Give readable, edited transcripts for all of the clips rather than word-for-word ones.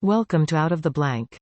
Welcome to Out of the Blank.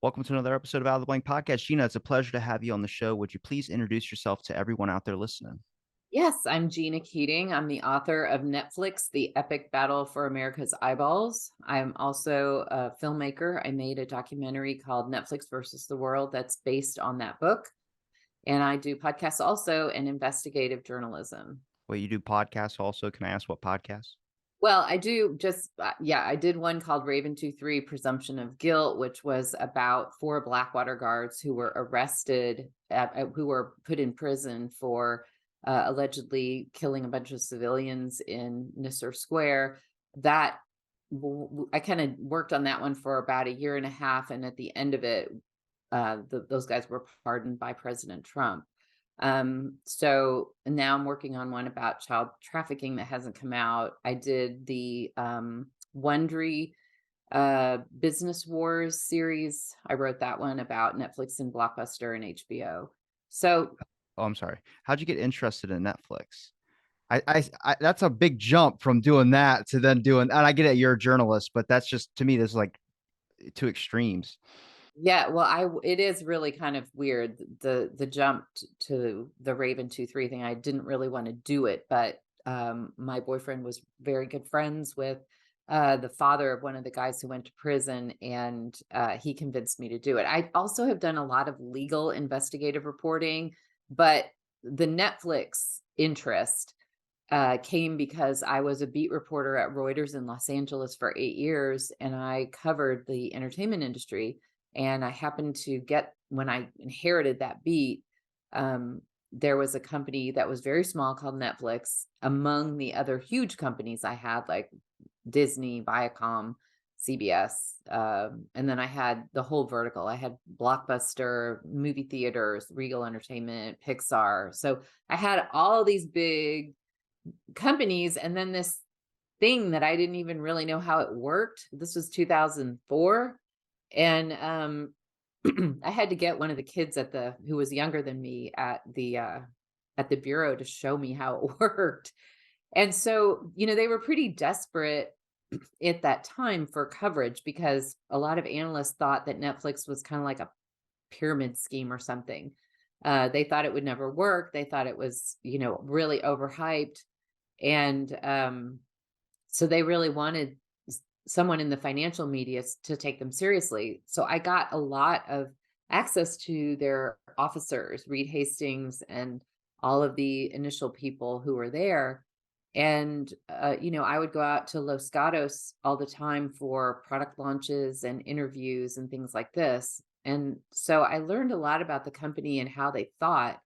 Welcome to another episode of Out of the Blank Podcast. Gina, it's a pleasure to have you on the show. Would you please introduce yourself to everyone out there listening? Yes, I'm Gina Keating. I'm the author of Netflix, The Epic Battle for America's Eyeballs. I'm also a filmmaker. I made a documentary called Netflix versus the World that's based on that book. And I do podcasts also and investigative journalism. Well, you do podcasts also. Can I ask what podcasts? Well, I do I did one called Raven 23 Presumption of Guilt, which was about 4 Blackwater guards who were arrested, who were put in prison for allegedly killing a bunch of civilians in Nisser Square. That I kind of worked on that one for about a year and a half. And at the end of it, those guys were pardoned by President Trump. So now I'm working on one about child trafficking that hasn't come out. I did the Wondery Business Wars series. I wrote that one about Netflix and Blockbuster and HBO. So Oh, I'm sorry. How'd you get interested in Netflix? I that's a big jump from doing that to then doing, and I get it, you're a journalist, but that's just, to me, this is like two extremes. yeah, well, it is really kind of weird, the jump to the Raven 2-3 thing. I didn't really want to do it, but my boyfriend was very good friends with the father of one of the guys who went to prison, and he convinced me to do it. I also have done a lot of legal investigative reporting, but the Netflix interest came because I was a beat reporter at Reuters in Los Angeles for 8 years, and I covered the entertainment industry. And I happened to get, when I inherited that beat, there was a company that was very small called Netflix among the other huge companies I had, like Disney, Viacom, CBS. And then I had the whole vertical. I had Blockbuster, movie theaters, Regal Entertainment, Pixar. So I had all these big companies, and then this thing that I didn't even really know how it worked. This was 2004. And I had to get one of the kids who was younger than me at the bureau to show me how it worked. And so, they were pretty desperate at that time for coverage because a lot of analysts thought that Netflix was kind of like a pyramid scheme or something. They thought it would never work. They thought it was, really overhyped. And so they really wanted someone in the financial media to take them seriously. So I got a lot of access to their officers, Reed Hastings, and all of the initial people who were there. And, I would go out to Los Gatos all the time for product launches and interviews and things like this. And so I learned a lot about the company and how they thought.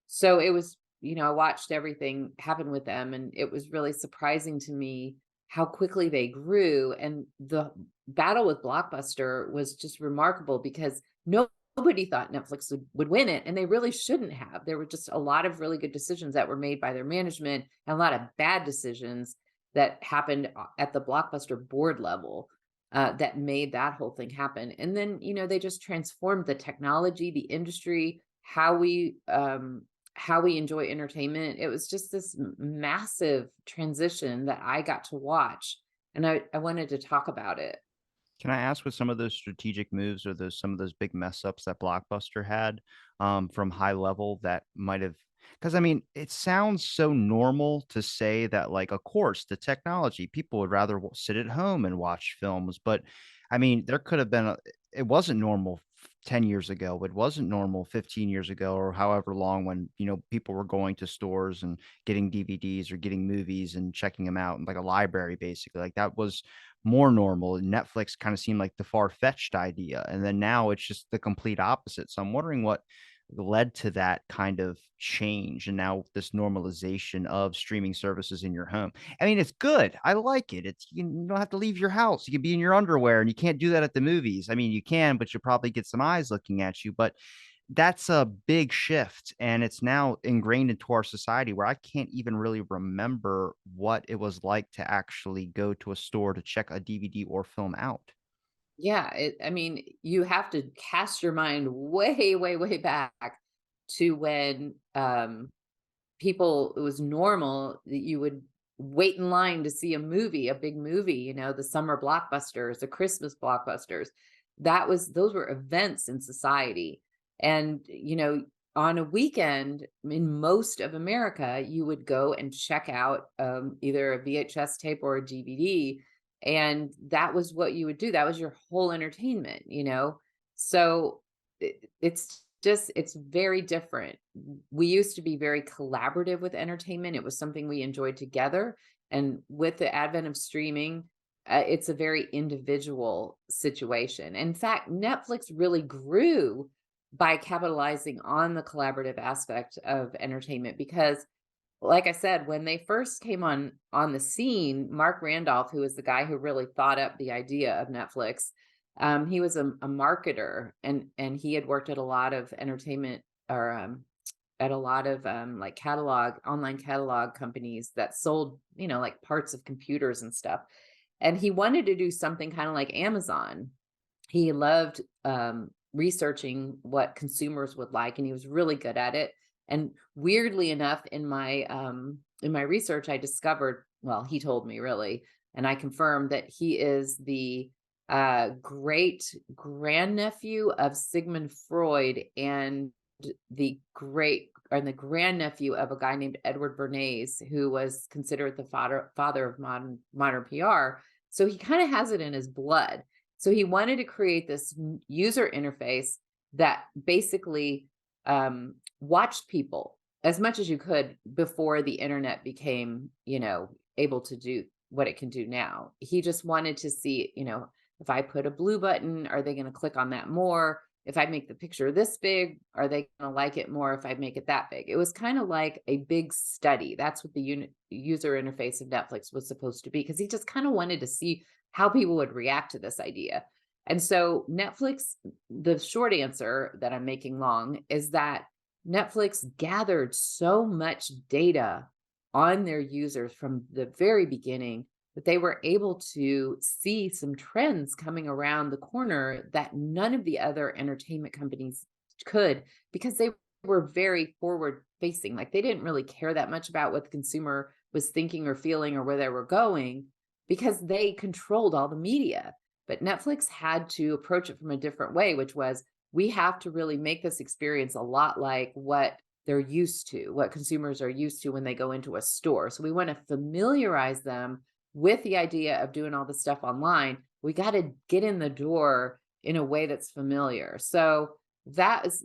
So it was, I watched everything happen with them, and it was really surprising to me how quickly they grew. And the battle with Blockbuster was just remarkable because nobody thought Netflix would win it, and they really shouldn't have. There were just a lot of really good decisions that were made by their management and a lot of bad decisions that happened at the Blockbuster board level that made that whole thing happen. And then, they just transformed the technology, the industry, how we enjoy entertainment. It was just this massive transition that I got to watch, and I wanted to talk about it. Can I ask what some of those strategic moves or some of those big mess ups that Blockbuster had from high level that might have? Because I mean, it sounds so normal to say that, like, of course, the technology, people would rather sit at home and watch films. But I mean, there could have been, it wasn't normal 10 years ago. It wasn't normal 15 years ago or however long when, people were going to stores and getting DVDs or getting movies and checking them out, and like a library, basically. Like that was more normal. And Netflix kind of seemed like the far-fetched idea. And then now it's just the complete opposite. So I'm wondering what led to that kind of change, and now this normalization of streaming services in your home. I mean, it's good. I like it. It's you don't have to leave your house. You can be in your underwear, and you can't do that at the movies. I mean, you can, but you'll probably get some eyes looking at you. But that's a big shift, and it's now ingrained into our society where I can't even really remember what it was like to actually go to a store to check a DVD or film out. Yeah, I mean, you have to cast your mind way, way, way back to when people it was normal that you would wait in line to see a movie, a big movie, the summer blockbusters, the Christmas blockbusters. Those were events in society. And, on a weekend in most of America, you would go and check out either a VHS tape or a DVD. And that was what you would do. That was your whole entertainment. So it's very different. We used to be very collaborative with entertainment. It was something we enjoyed together. And with the advent of streaming, it's a very individual situation. In fact, Netflix really grew by capitalizing on the collaborative aspect of entertainment because, like I said, when they first came on the scene, Mark Randolph, who was the guy who really thought up the idea of Netflix, he was a marketer, and he had worked at a lot of entertainment or at a lot of like online catalog companies that sold, like parts of computers and stuff. And he wanted to do something kind of like Amazon. He loved researching what consumers would like, and he was really good at it. And weirdly enough, in my research, I discovered, well, he told me really, and I confirmed that he is the great grandnephew of Sigmund Freud and the grandnephew of a guy named Edward Bernays, who was considered the father of modern PR. So he kind of has it in his blood. So he wanted to create this user interface that basically watched people as much as you could before the internet became, able to do what it can do now. He just wanted to see, if I put a blue button, are they going to click on that more? If I make the picture this big, are they going to like it more if I make it that big? It was kind of like a big study. That's what the user interface of Netflix was supposed to be, because he just kind of wanted to see how people would react to this idea. And so Netflix, the short answer that I'm making long is that Netflix gathered so much data on their users from the very beginning that they were able to see some trends coming around the corner that none of the other entertainment companies could, because they were very forward facing. Like, they didn't really care that much about what the consumer was thinking or feeling or where they were going, because they controlled all the media. But Netflix had to approach it from a different way, which was, we have to really make this experience a lot like what they're used to, what consumers are used to when they go into a store. So we want to familiarize them with the idea of doing all the stuff online. We got to get in the door in a way that's familiar. So that's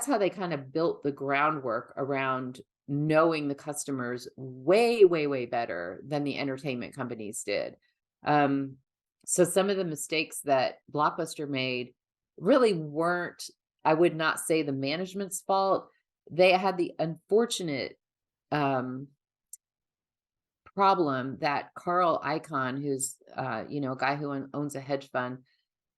how they kind of built the groundwork around knowing the customers way, way, way better than the entertainment companies did. Um, so some of the mistakes that Blockbuster made really weren't, I would not say, the management's fault. They had the unfortunate um, problem that Carl Icahn, who's a guy who owns a hedge fund,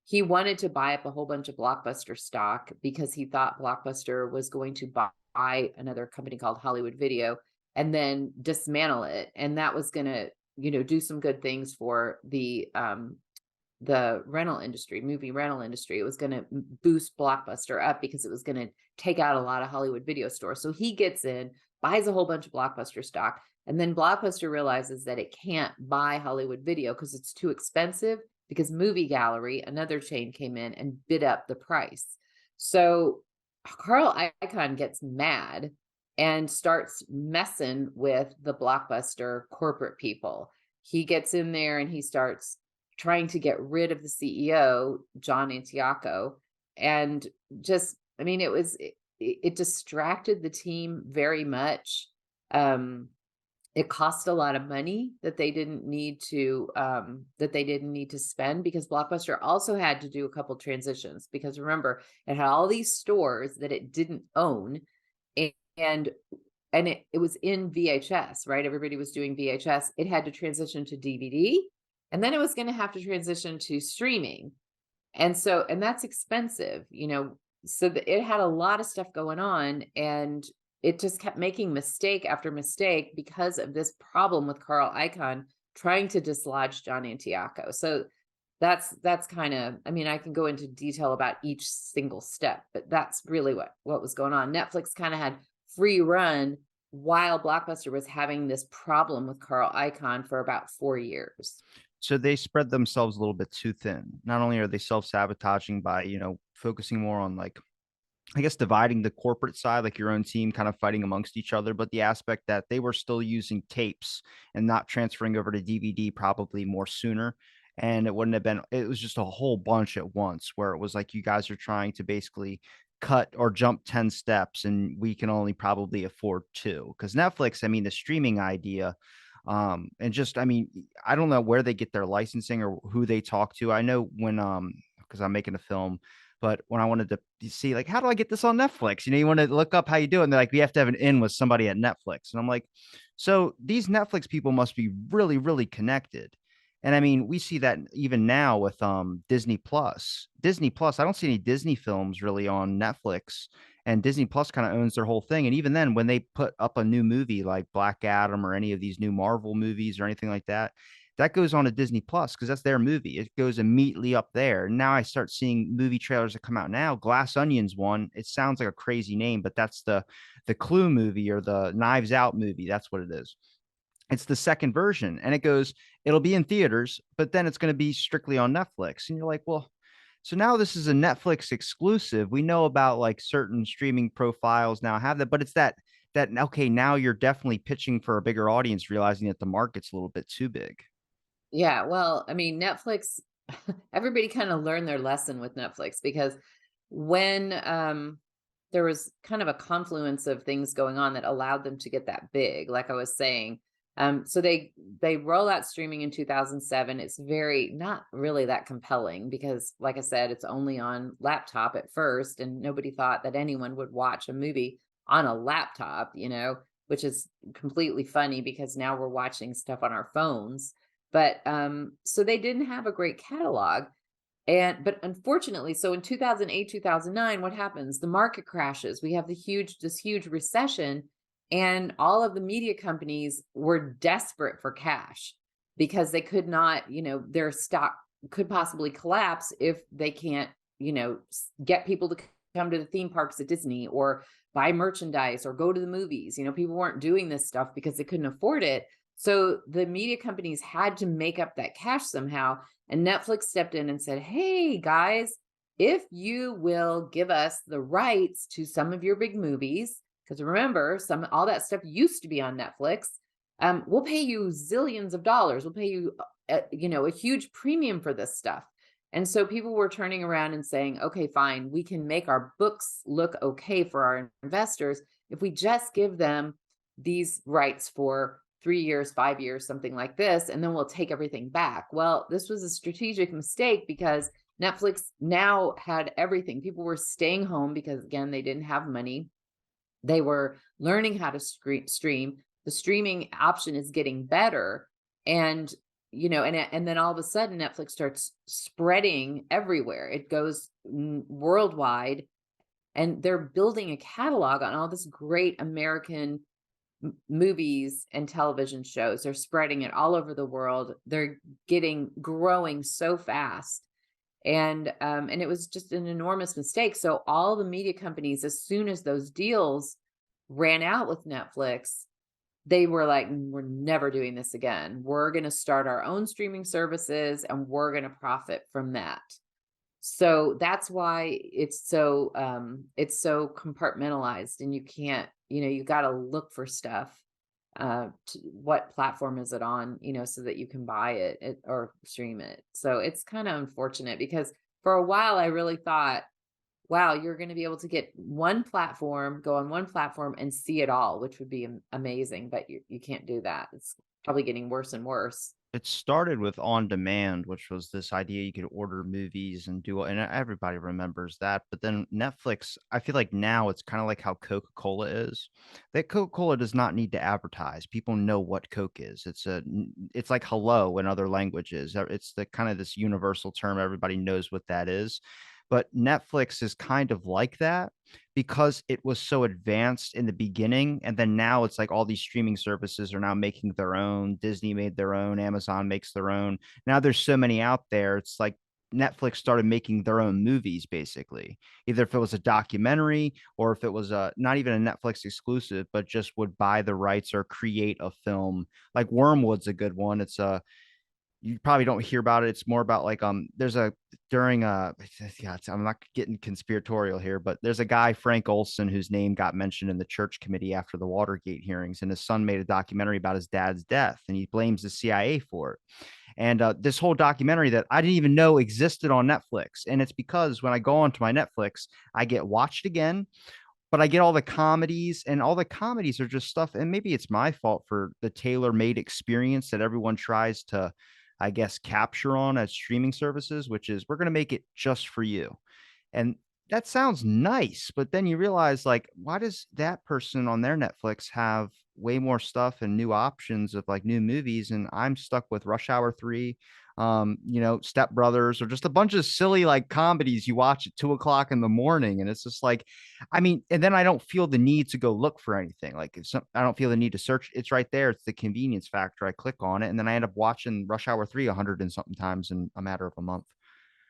he wanted to buy up a whole bunch of Blockbuster stock because he thought Blockbuster was going to buy another company called Hollywood Video and then dismantle it, and that was going to, do some good things for the rental industry, movie rental industry. It was going to boost Blockbuster up because it was going to take out a lot of Hollywood video stores. So he gets in, buys a whole bunch of Blockbuster stock, and then Blockbuster realizes that it can't buy Hollywood video because it's too expensive, because Movie Gallery, another chain, came in and bid up the price. So Carl Icahn gets mad and starts messing with the Blockbuster corporate people. He gets in there and he starts trying to get rid of the CEO, John Antioco, and just, I mean, it distracted the team very much. Um, It cost a lot of money that they didn't need to spend, because Blockbuster also had to do a couple transitions, because remember, it had all these stores that it didn't own, a and it was in VHS, right? Everybody was doing VHS. It had to transition to DVD, and then it was gonna have to transition to streaming. And that's expensive, so it had a lot of stuff going on, and it just kept making mistake after mistake because of this problem with Carl Icahn trying to dislodge John Antioco. So that's kind of, I mean, I can go into detail about each single step, but that's really what was going on. Netflix kind of had free run while Blockbuster was having this problem with Carl Icahn for about 4 years. So they spread themselves a little bit too thin. Not only are they self-sabotaging by, focusing more on like I guess dividing the corporate side, like your own team kind of fighting amongst each other, but the aspect that they were still using tapes and not transferring over to DVD probably more sooner. And it wouldn't have been, it was just a whole bunch at once where it was like you guys are trying to basically cut or jump 10 steps and we can only probably afford two. Because Netflix, I mean, the streaming idea, and just, I mean, I don't know where they get their licensing or who they talk to. I know when, because I'm making a film, but when I wanted to see, like, how do I get this on Netflix? You want to look up how you do it. And they're like, we have to have an in with somebody at Netflix. And I'm like, so these Netflix people must be really, really connected. And I mean, we see that even now with Disney Plus. Disney Plus, I don't see any Disney films really on Netflix. And Disney Plus kind of owns their whole thing. And even then, when they put up a new movie like Black Adam or any of these new Marvel movies or anything like that, that goes on to Disney Plus because that's their movie. It goes immediately up there. Now I start seeing movie trailers that come out now. Glass Onions one. It sounds like a crazy name, but that's the Clue movie or the Knives Out movie. That's what it is. It's the second version, and it goes. It'll be in theaters, but then it's going to be strictly on Netflix. And you're like, well, so now this is a Netflix exclusive. We know about like certain streaming profiles now have that, but it's that okay. Now you're definitely pitching for a bigger audience, realizing that the market's a little bit too big. Yeah, well, I mean, Netflix, everybody kind of learned their lesson with Netflix, because when there was kind of a confluence of things going on that allowed them to get that big, like I was saying. So they roll out streaming in 2007. It's very not really that compelling because, like I said, it's only on laptop at first, and nobody thought that anyone would watch a movie on a laptop, which is completely funny because now we're watching stuff on our phones. But, so they didn't have a great catalog, but unfortunately, so in 2008, 2009, what happens? The market crashes. We have this huge recession, and all of the media companies were desperate for cash because they could not, their stock could possibly collapse if they can't, get people to come to the theme parks at Disney or buy merchandise or go to the movies. People weren't doing this stuff because they couldn't afford it. So the media companies had to make up that cash somehow. And Netflix stepped in and said, hey, guys, if you will give us the rights to some of your big movies, because remember, all that stuff used to be on Netflix, we'll pay you zillions of dollars. We'll pay you, a huge premium for this stuff. And so people were turning around and saying, okay, fine, we can make our books look okay for our investors if we just give them these rights for 3 years, 5 years, something like this, and then we'll take everything back. Well, this was a strategic mistake because Netflix now had everything. People were staying home because, again, they didn't have money. They were learning how to stream. The streaming option is getting better. And, and then all of a sudden, Netflix starts spreading everywhere. It goes worldwide, and they're building a catalog on all this great American movies and television shows. They're spreading it all over the world. They're growing so fast. And it was just an enormous mistake. So all the media companies, as soon as those deals ran out with Netflix, they were like, we're never doing this again. We're going to start our own streaming services and we're going to profit from that. So that's why it's so compartmentalized, and you can't, you got to look for stuff. What platform is it on, so that you can buy it or stream it. So it's kind of unfortunate because for a while I really thought wow, you're gonna be able to get one platform, go on one platform and see it all, which would be amazing, but you can't do that. It's probably getting worse and worse. It started with on demand, which was this idea you could order movies and do, and everybody remembers that. But then Netflix, I feel like now it's kind of like how Coca-Cola is. That Coca-Cola does not need to advertise. People know what Coke is. It's like hello in other languages. It's the kind of this universal term. Everybody knows what that is. But Netflix is kind of like that because it was so advanced in the beginning, and then now it's like all these streaming services are now making their own. Disney made their own, Amazon makes their own. Now there's so many out there. It's like Netflix started making their own movies basically. Either if it was a documentary or if it was a not even a Netflix exclusive, but just would buy the rights or create a film. Like Wormwood's a good one. It's a you probably don't hear about it. It's more about like there's a during yeah, I'm not getting conspiratorial here, but there's a guy, Frank Olson, whose name got mentioned in the church committee after the Watergate hearings, and his son made a documentary about his dad's death, and he blames the CIA for it. And this whole documentary that I didn't even know existed on Netflix, and it's because when I go onto my Netflix, I get watched again, but I get all the comedies, and all the comedies are just stuff. And maybe it's my fault for the tailor-made experience that everyone tries to, I guess, capture on as streaming services, which is we're going to make it just for you. And that sounds nice, but then you realize, like, why does that person on their Netflix have way more stuff and new options of like new movies, and I'm stuck with Rush Hour 3, Step Brothers, or just a bunch of silly like comedies you watch at 2 o'clock in the morning, and it's just like, I mean, and then I don't feel the need to go look for anything. Like, I don't feel the need to search. It's right there. It's the convenience factor. I click on it, and then I end up watching Rush Hour 3 100 and something times in a matter of a month.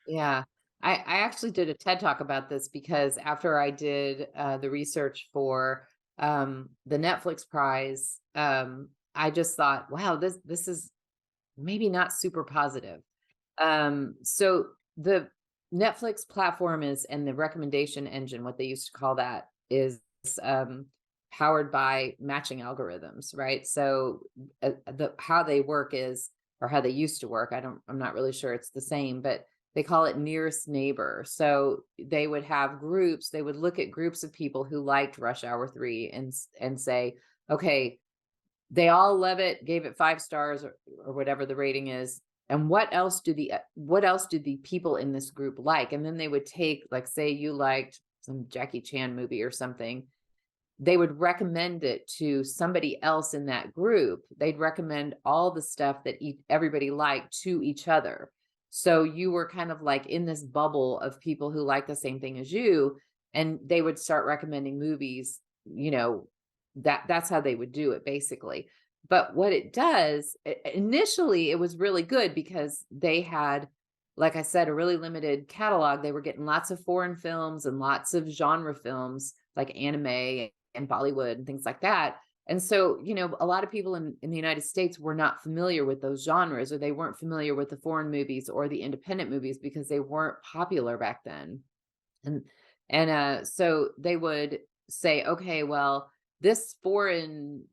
Yeah. I actually did a TED Talk about this because after I did, the research for, the Netflix prize, I just thought, "Wow, this is maybe not super positive." So the Netflix platform is and the recommendation engine, what they used to call that, is, um, powered by matching algorithms, right? So, the how they work is or how they used to work, I'm not really sure it's the same, but they call it nearest neighbor. So, they would have groups, they would look at groups of people who liked Rush Hour 3 and say, "Okay, they all love it, gave it 5 stars or whatever the rating is. And what else do the people in this group like?" And then they would take, like, say you liked some Jackie Chan movie or something, they would recommend it to somebody else in that group. They'd recommend all the stuff that everybody liked to each other. So you were kind of like in this bubble of people who like the same thing as you, and they would start recommending movies, that's how they would do it basically. But what it does, initially it was really good because they had, like I said, a really limited catalog. They were getting lots of foreign films and lots of genre films like anime and Bollywood and things like that. And so, a lot of people in the United States were not familiar with those genres, or they weren't familiar with the foreign movies or the independent movies because they weren't popular back then. And so they would say, okay, well, this foreign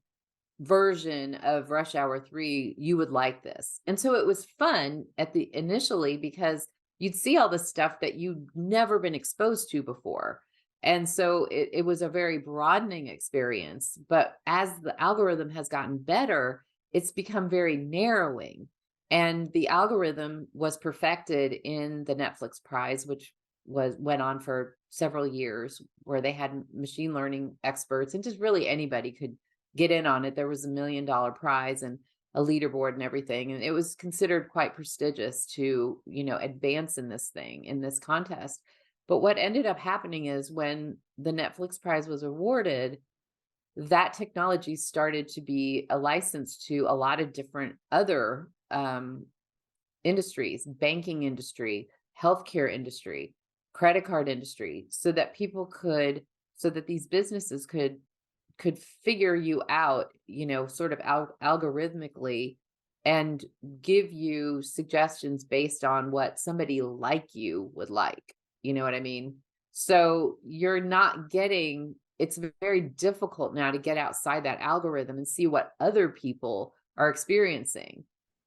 version of Rush Hour 3, you would like this. And so it was fun at the initially because you'd see all the stuff that you'd never been exposed to before. And so it was a very broadening experience. But as the algorithm has gotten better, it's become very narrowing. And the algorithm was perfected in the Netflix prize, which went on for several years, where they had machine learning experts and just really anybody could get in on it. There was $1 million prize and a leaderboard and everything, and it was considered quite prestigious to, advance in this thing, in this contest. But what ended up happening is when the Netflix prize was awarded, that technology started to be a license to a lot of different other, industries, banking industry, healthcare industry, credit card industry, so that these businesses could figure you out, sort of algorithmically and give you suggestions based on what somebody like you would like. You know what I mean? So you're not getting it's very difficult now to get outside that algorithm and see what other people are experiencing.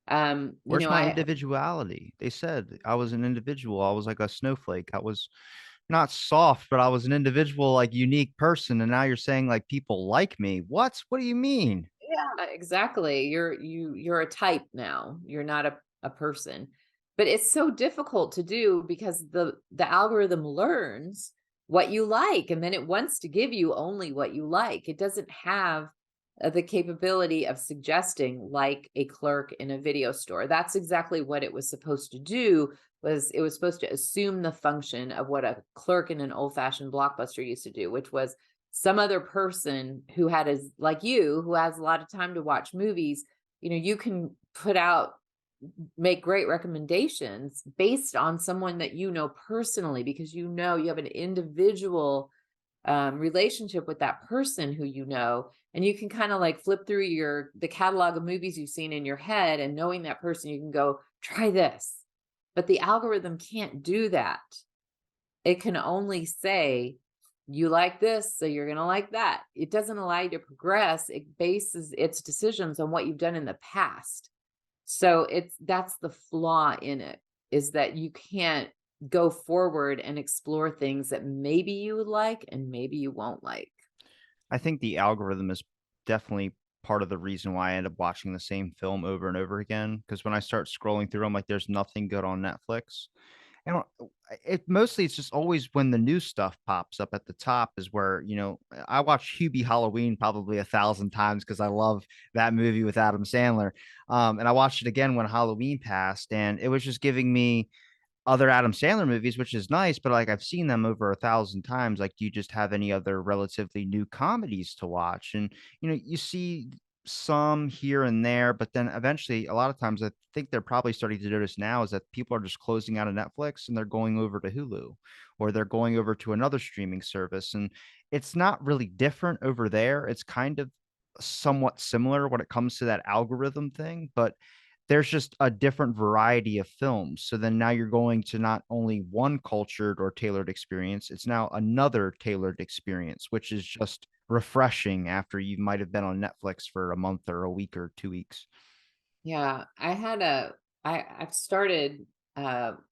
Where's my I individuality? They said I was an individual. I was like a snowflake. I was not soft, but I was an individual, like unique person, and now you're saying like people like me. What do you mean? Yeah, exactly. You're a type now. You're not a person. But it's so difficult to do because the algorithm learns what you like and then it wants to give you only what you like. It doesn't have the capability of suggesting like a clerk in a video store. That's exactly what it was supposed to do, was it was supposed to assume the function of what a clerk in an old-fashioned Blockbuster used to do, which was some other person who had as like you, who has a lot of time to watch movies, you can put out make great recommendations based on someone that you know personally because you have an individual relationship with that person who you know, and you can kind of like flip through the catalog of movies you've seen in your head, and knowing that person, you can go try this. But the algorithm can't do that. It can only say, "You like this, so you're gonna like that." It doesn't allow you to progress. It bases its decisions on what you've done in the past. So that's the flaw in it, is that you can't go forward and explore things that maybe you would like and maybe you won't like. I think the algorithm is definitely part of the reason why I end up watching the same film over and over again. Because when I start scrolling through, I'm like, there's nothing good on Netflix. And it mostly it's just always when the new stuff pops up at the top is where, I watched Hubie Halloween probably 1,000 times because I love that movie with Adam Sandler. And I watched it again when Halloween passed, and it was just giving me other Adam Sandler movies, which is nice, but like I've seen them over 1,000 times. Like, do you just have any other relatively new comedies to watch? And you see some here and there, but then eventually, a lot of times, I think they're probably starting to notice now is that people are just closing out of Netflix and they're going over to Hulu or they're going over to another streaming service. And it's not really different over there. It's kind of somewhat similar when it comes to that algorithm thing, but there's just a different variety of films. So then now you're going to not only one cultured or tailored experience, it's now another tailored experience, which is just refreshing after you might have been on Netflix for a month or a week or 2 weeks. Yeah, I've started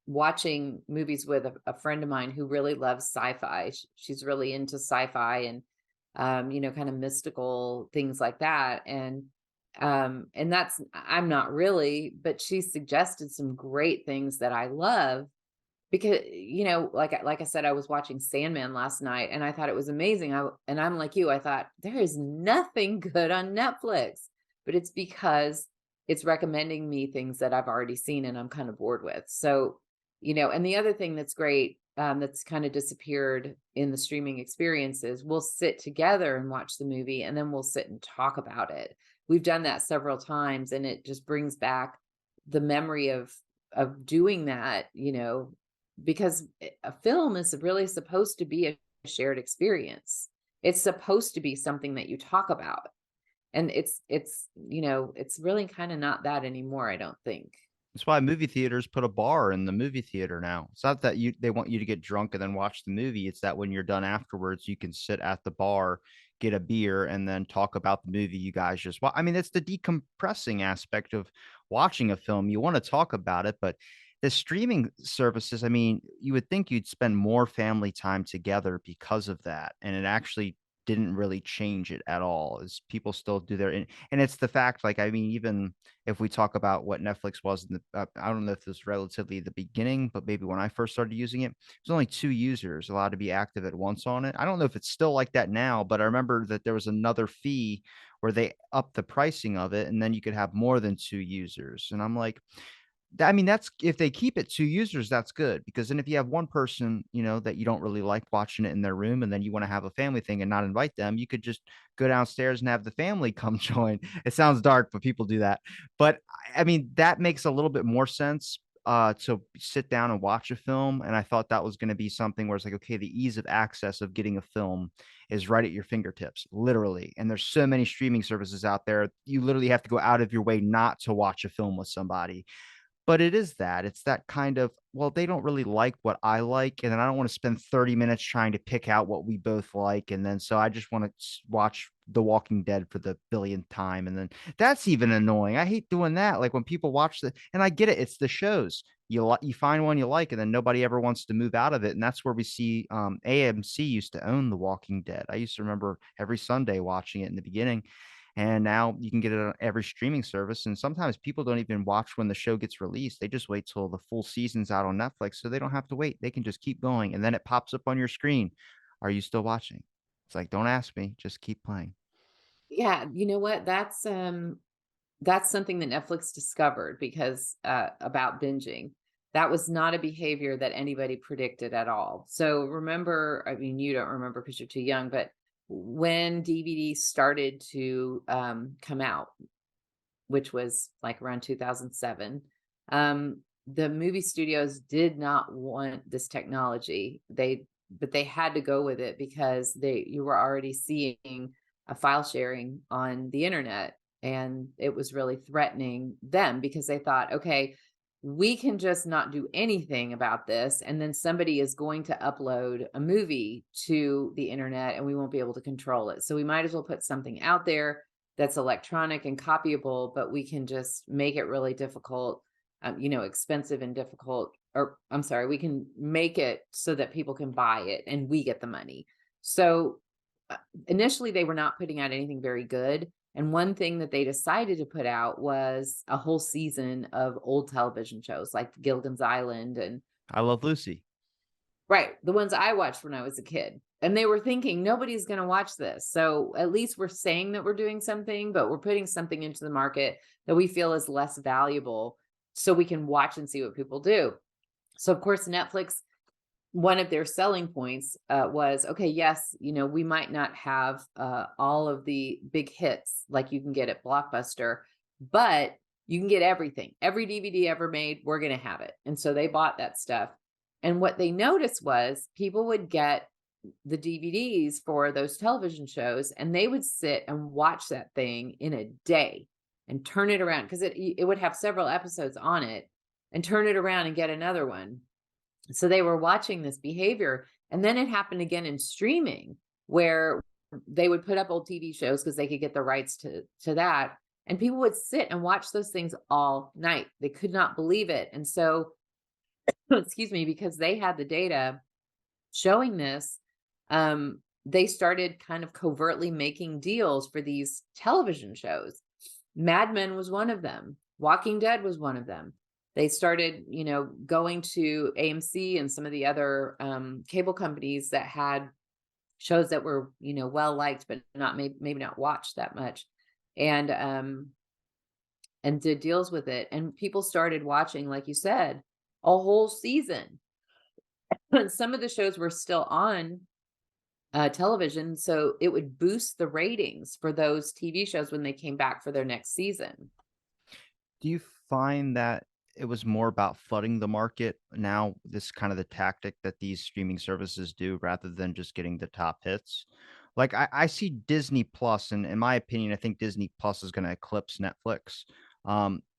watching movies with a friend of mine who really loves sci-fi. She's really into sci-fi and kind of mystical things like that. And that's I'm not really, but she suggested some great things that I love because like I said, I was watching Sandman last night and I thought it was amazing. And I'm like you, I thought there is nothing good on Netflix, but it's because it's recommending me things that I've already seen and I'm kind of bored with. So, and the other thing that's great, that's kind of disappeared in the streaming experiences, we'll sit together and watch the movie and then we'll sit and talk about it. We've done that several times and it just brings back the memory of doing that, because a film is really supposed to be a shared experience. It's supposed to be something that you talk about. And it's really kind of not that anymore, I don't think. That's why movie theaters put a bar in the movie theater now. It's not that they want you to get drunk and then watch the movie. It's that when you're done afterwards, you can sit at the bar, get a beer, and then talk about the movie you guys just I mean, it's the decompressing aspect of watching a film. You want to talk about it, but the streaming services, I mean, you would think you'd spend more family time together because of that. And it actually didn't really change it at all. Is people still do their and it's the fact, like, I mean, even if we talk about what Netflix was in the I don't know if this was relatively the beginning, but maybe when I first started using it, there's only 2 users allowed to be active at once on it. I don't know if it's still like that now, but I remember that there was another fee where they upped the pricing of it, and then you could have more than 2 users, and I'm like, I mean, that's if they keep it 2 users, that's good, because then if you have one person, that you don't really like watching it in their room, and then you wanna have a family thing and not invite them, you could just go downstairs and have the family come join. It sounds dark, but people do that. But, I mean, that makes a little bit more sense, to sit down and watch a film, and I thought that was gonna be something where it's like, okay, the ease of access of getting a film is right at your fingertips, literally, and there's so many streaming services out there, you literally have to go out of your way not to watch a film with somebody. But it is that. It's that kind of, well, they don't really like what I like, and then I don't wanna spend 30 minutes trying to pick out what we both like, and then so I just wanna watch The Walking Dead for the billionth time, and then that's even annoying. I hate doing that, like, when people watch the and I get it, it's the shows. you find one you like, and then nobody ever wants to move out of it. And that's where we see AMC used to own The Walking Dead. I used to remember every Sunday watching it in the beginning. And now you can get it on every streaming service. And sometimes people don't even watch when the show gets released. They just wait till the full season's out on Netflix so they don't have to wait. They can just keep going. And then it pops up on your screen. Are you still watching? It's like, don't ask me, just keep playing. Yeah, you know what? That's something that Netflix discovered because, about binging. That was not a behavior that anybody predicted at all. So remember, I mean, you don't remember because you're too young, but when DVDs started to come out, which was like around 2007, the movie studios did not want this technology. But they had to go with it because you were already seeing a file sharing on the internet, and it was really threatening them because they thought, okay, we can just not do anything about this, and then somebody is going to upload a movie to the internet and we won't be able to control it. So we might as well put something out there that's electronic and copyable, but we can just make it really difficult, expensive and difficult. Or I'm sorry, we can make it so that people can buy it and we get the money. So uh, initially, they were not putting out anything very good. And one thing that they decided to put out was a whole season of old television shows like Gilligan's Island and I Love Lucy. right, the ones I watched when I was a kid. And they were thinking nobody's going to watch this. So at least we're saying that we're doing something, but we're putting something into the market that we feel is less valuable so we can watch and see what people do. So of course, Netflix, one of their selling points was, okay, yes, we might not have all of the big hits like you can get at Blockbuster, but you can get everything. Every DVD ever made, we're going to have it. And so they bought that stuff. And what they noticed was people would get the DVDs for those television shows and they would sit and watch that thing in a day and turn it around because it would have several episodes on it and turn it around and get another one. So they were watching this behavior. And then it happened again in streaming where they would put up old TV shows because they could get the rights to that. And people would sit and watch those things all night. They could not believe it. And so, excuse me, because they had the data showing this, they started kind of covertly making deals for these television shows. Mad Men was one of them. Walking Dead was one of them. They started, going to AMC and some of the other cable companies that had shows that were, well liked, but not maybe not watched that much, and did deals with it. And people started watching, like you said, a whole season. And some of the shows were still on television, so it would boost the ratings for those TV shows when they came back for their next season. Do you find that it was more about flooding the market now, this kind of the tactic that these streaming services do rather than just getting the top hits? Like I see Disney Plus, and in my opinion, I think Disney Plus is going to eclipse Netflix.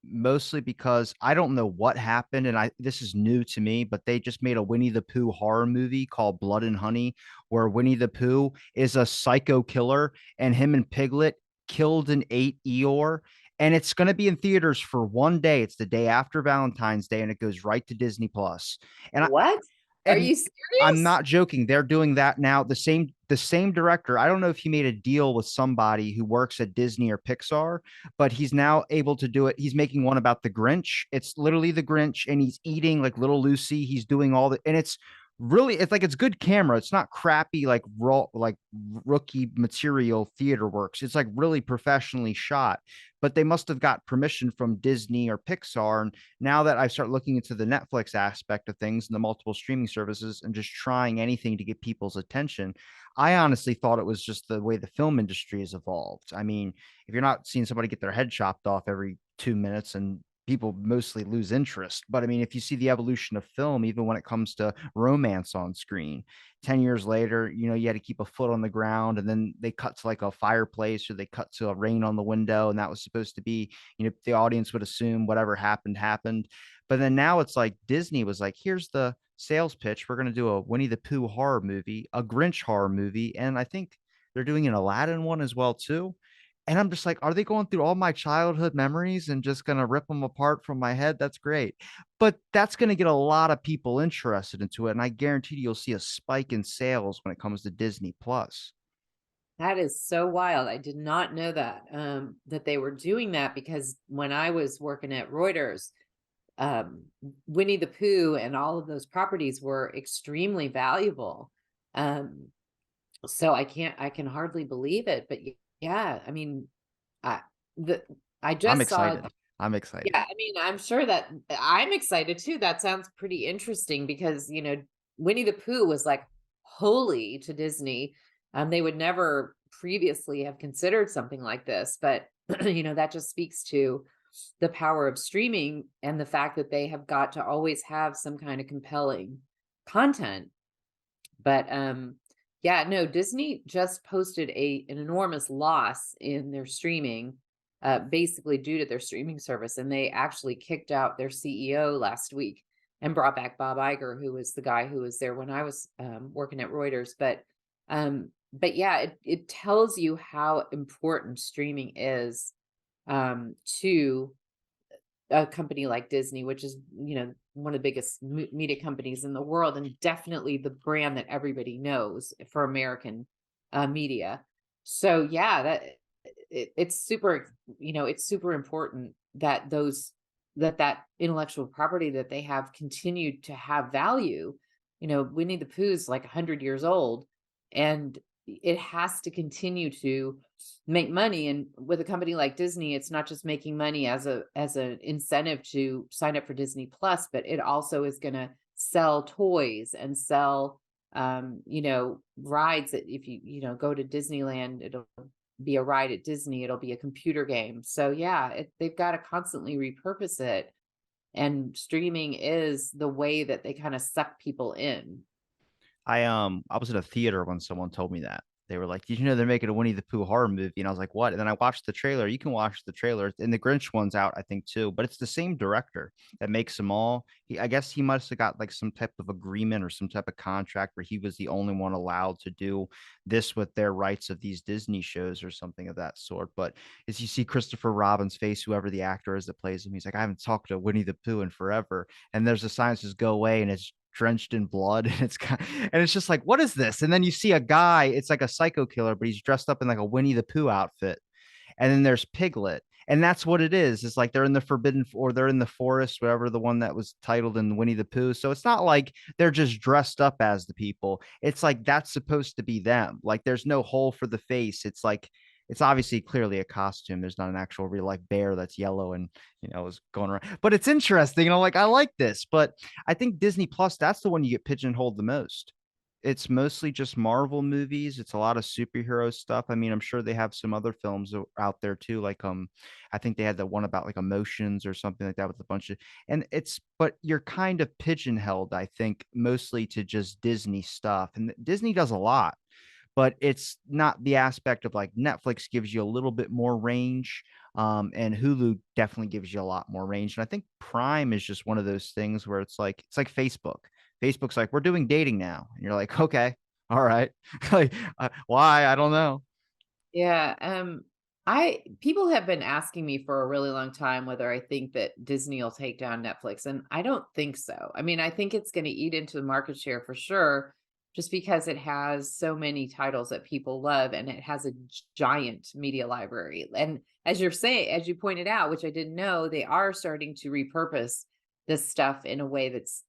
Mostly because I don't know what happened, and I this is new to me, but they just made a Winnie the Pooh horror movie called Blood and Honey, where Winnie the Pooh is a psycho killer, and him and Piglet killed and ate Eeyore, and it's going to be in theaters for one day. It's the day after Valentine's Day, and it goes right to Disney Plus. And What? Are and you I'm serious? not joking. They're doing that now. The same director. I don't know if he made a deal with somebody who works at Disney or Pixar, but he's now able to do it. He's making one about the Grinch. It's literally the Grinch, and he's eating like little Lucy. He's doing all the, and it's like it's good camera. It's not crappy like raw like rookie material theater works. It's like really professionally shot. But they must have got permission from Disney or Pixar. And now that I start looking into the Netflix aspect of things and the multiple streaming services and just trying anything to get people's attention, I honestly thought it was just the way the film industry has evolved. I mean, if you're not seeing somebody get their head chopped off every 2 minutes, and people mostly lose interest. But I mean, if you see the evolution of film, even when it comes to romance on screen, 10 years later, you had to keep a foot on the ground, and then they cut to like a fireplace, or they cut to a rain on the window. And that was supposed to be, the audience would assume whatever happened happened. But then now it's like Disney was like, here's the sales pitch. We're going to do a Winnie the Pooh horror movie, a Grinch horror movie. And I think they're doing an Aladdin one as well, too. And I'm just like, "Are they going through all my childhood memories and just gonna rip them apart from my head? That's great." But that's gonna get a lot of people interested into it, and I guarantee you'll see a spike in sales when it comes to Disney Plus. That is so wild. I did not know that, that they were doing that because when I was working at Reuters, um, Winnie the Pooh and all of those properties were extremely valuable. Um, so I can hardly believe it, but yeah, I mean, I the I I'm just saw. excited. I'm excited. Yeah, I mean, I'm sure that I'm excited too. That sounds pretty interesting because, Winnie the Pooh was like holy to Disney. They would never previously have considered something like this, but that just speaks to the power of streaming and the fact that they have got to always have some kind of compelling content. But yeah, no, Disney just posted an enormous loss in their streaming, basically due to their streaming service, and they actually kicked out their CEO last week and brought back Bob Iger, who was the guy who was there when I was working at Reuters. But yeah, it tells you how important streaming is, to a company like Disney, which is, one of the biggest media companies in the world and definitely the brand that everybody knows for American media. So yeah, it's super important that that intellectual property that they have continued to have value. Winnie the Pooh's like 100 years old, and it has to continue to make money. And with a company like Disney, it's not just making money as an incentive to sign up for Disney Plus, but it also is going to sell toys and sell rides that if go to Disneyland, it'll be a ride at Disney, it'll be a computer game. So yeah, they've got to constantly repurpose it. And streaming is the way that they kind of suck people in. I was at a theater when someone told me that. They were like, "Did you know they're making a Winnie the Pooh horror movie?" And I was like, "What?" And then I watched the trailer. You can watch the trailer, and the Grinch one's out, I think, too. But it's the same director that makes them all. I guess he must have got like some type of agreement or some type of contract where he was the only one allowed to do this with their rights of these Disney shows or something of that sort. But as you see Christopher Robin's face, whoever the actor is that plays him, he's like, "I haven't talked to Winnie the Pooh in forever." And there's a sign that says "Go away," and it's drenched in blood and it's just like, what is this? And then you see a guy, it's like a psycho killer, but he's dressed up in like a Winnie the Pooh outfit. And then there's Piglet, and that's what it is. It's like they're in the forbidden, or they're in the forest, whatever, the one that was titled in Winnie the Pooh. So it's not like they're just dressed up as the people. It's like that's supposed to be them. Like there's no hole for the face. It's like it's obviously clearly a costume. There's not an actual real life bear that's yellow and is going around. But it's interesting. Like I like this, but I think Disney Plus, that's the one you get pigeonholed the most. It's mostly just Marvel movies. It's a lot of superhero stuff. I mean, I'm sure they have some other films out there too. Like, I think they had the one about like emotions or something like that with a bunch of, and but you're kind of pigeonholed, I think, mostly to just Disney stuff. And Disney does a lot, but it's not the aspect of like Netflix gives you a little bit more range. And Hulu definitely gives you a lot more range. And I think Prime is just one of those things where it's like Facebook. Facebook's like, we're doing dating now. And you're like, okay, all right. Like, why? I don't know. Yeah, I people have been asking me for a really long time whether I think that Disney will take down Netflix, and I don't think so. I mean, I think it's going to eat into the market share for sure, just because it has so many titles that people love, and it has a giant media library. And as you're saying, as you pointed out, which I didn't know, they are starting to repurpose this stuff in a way that's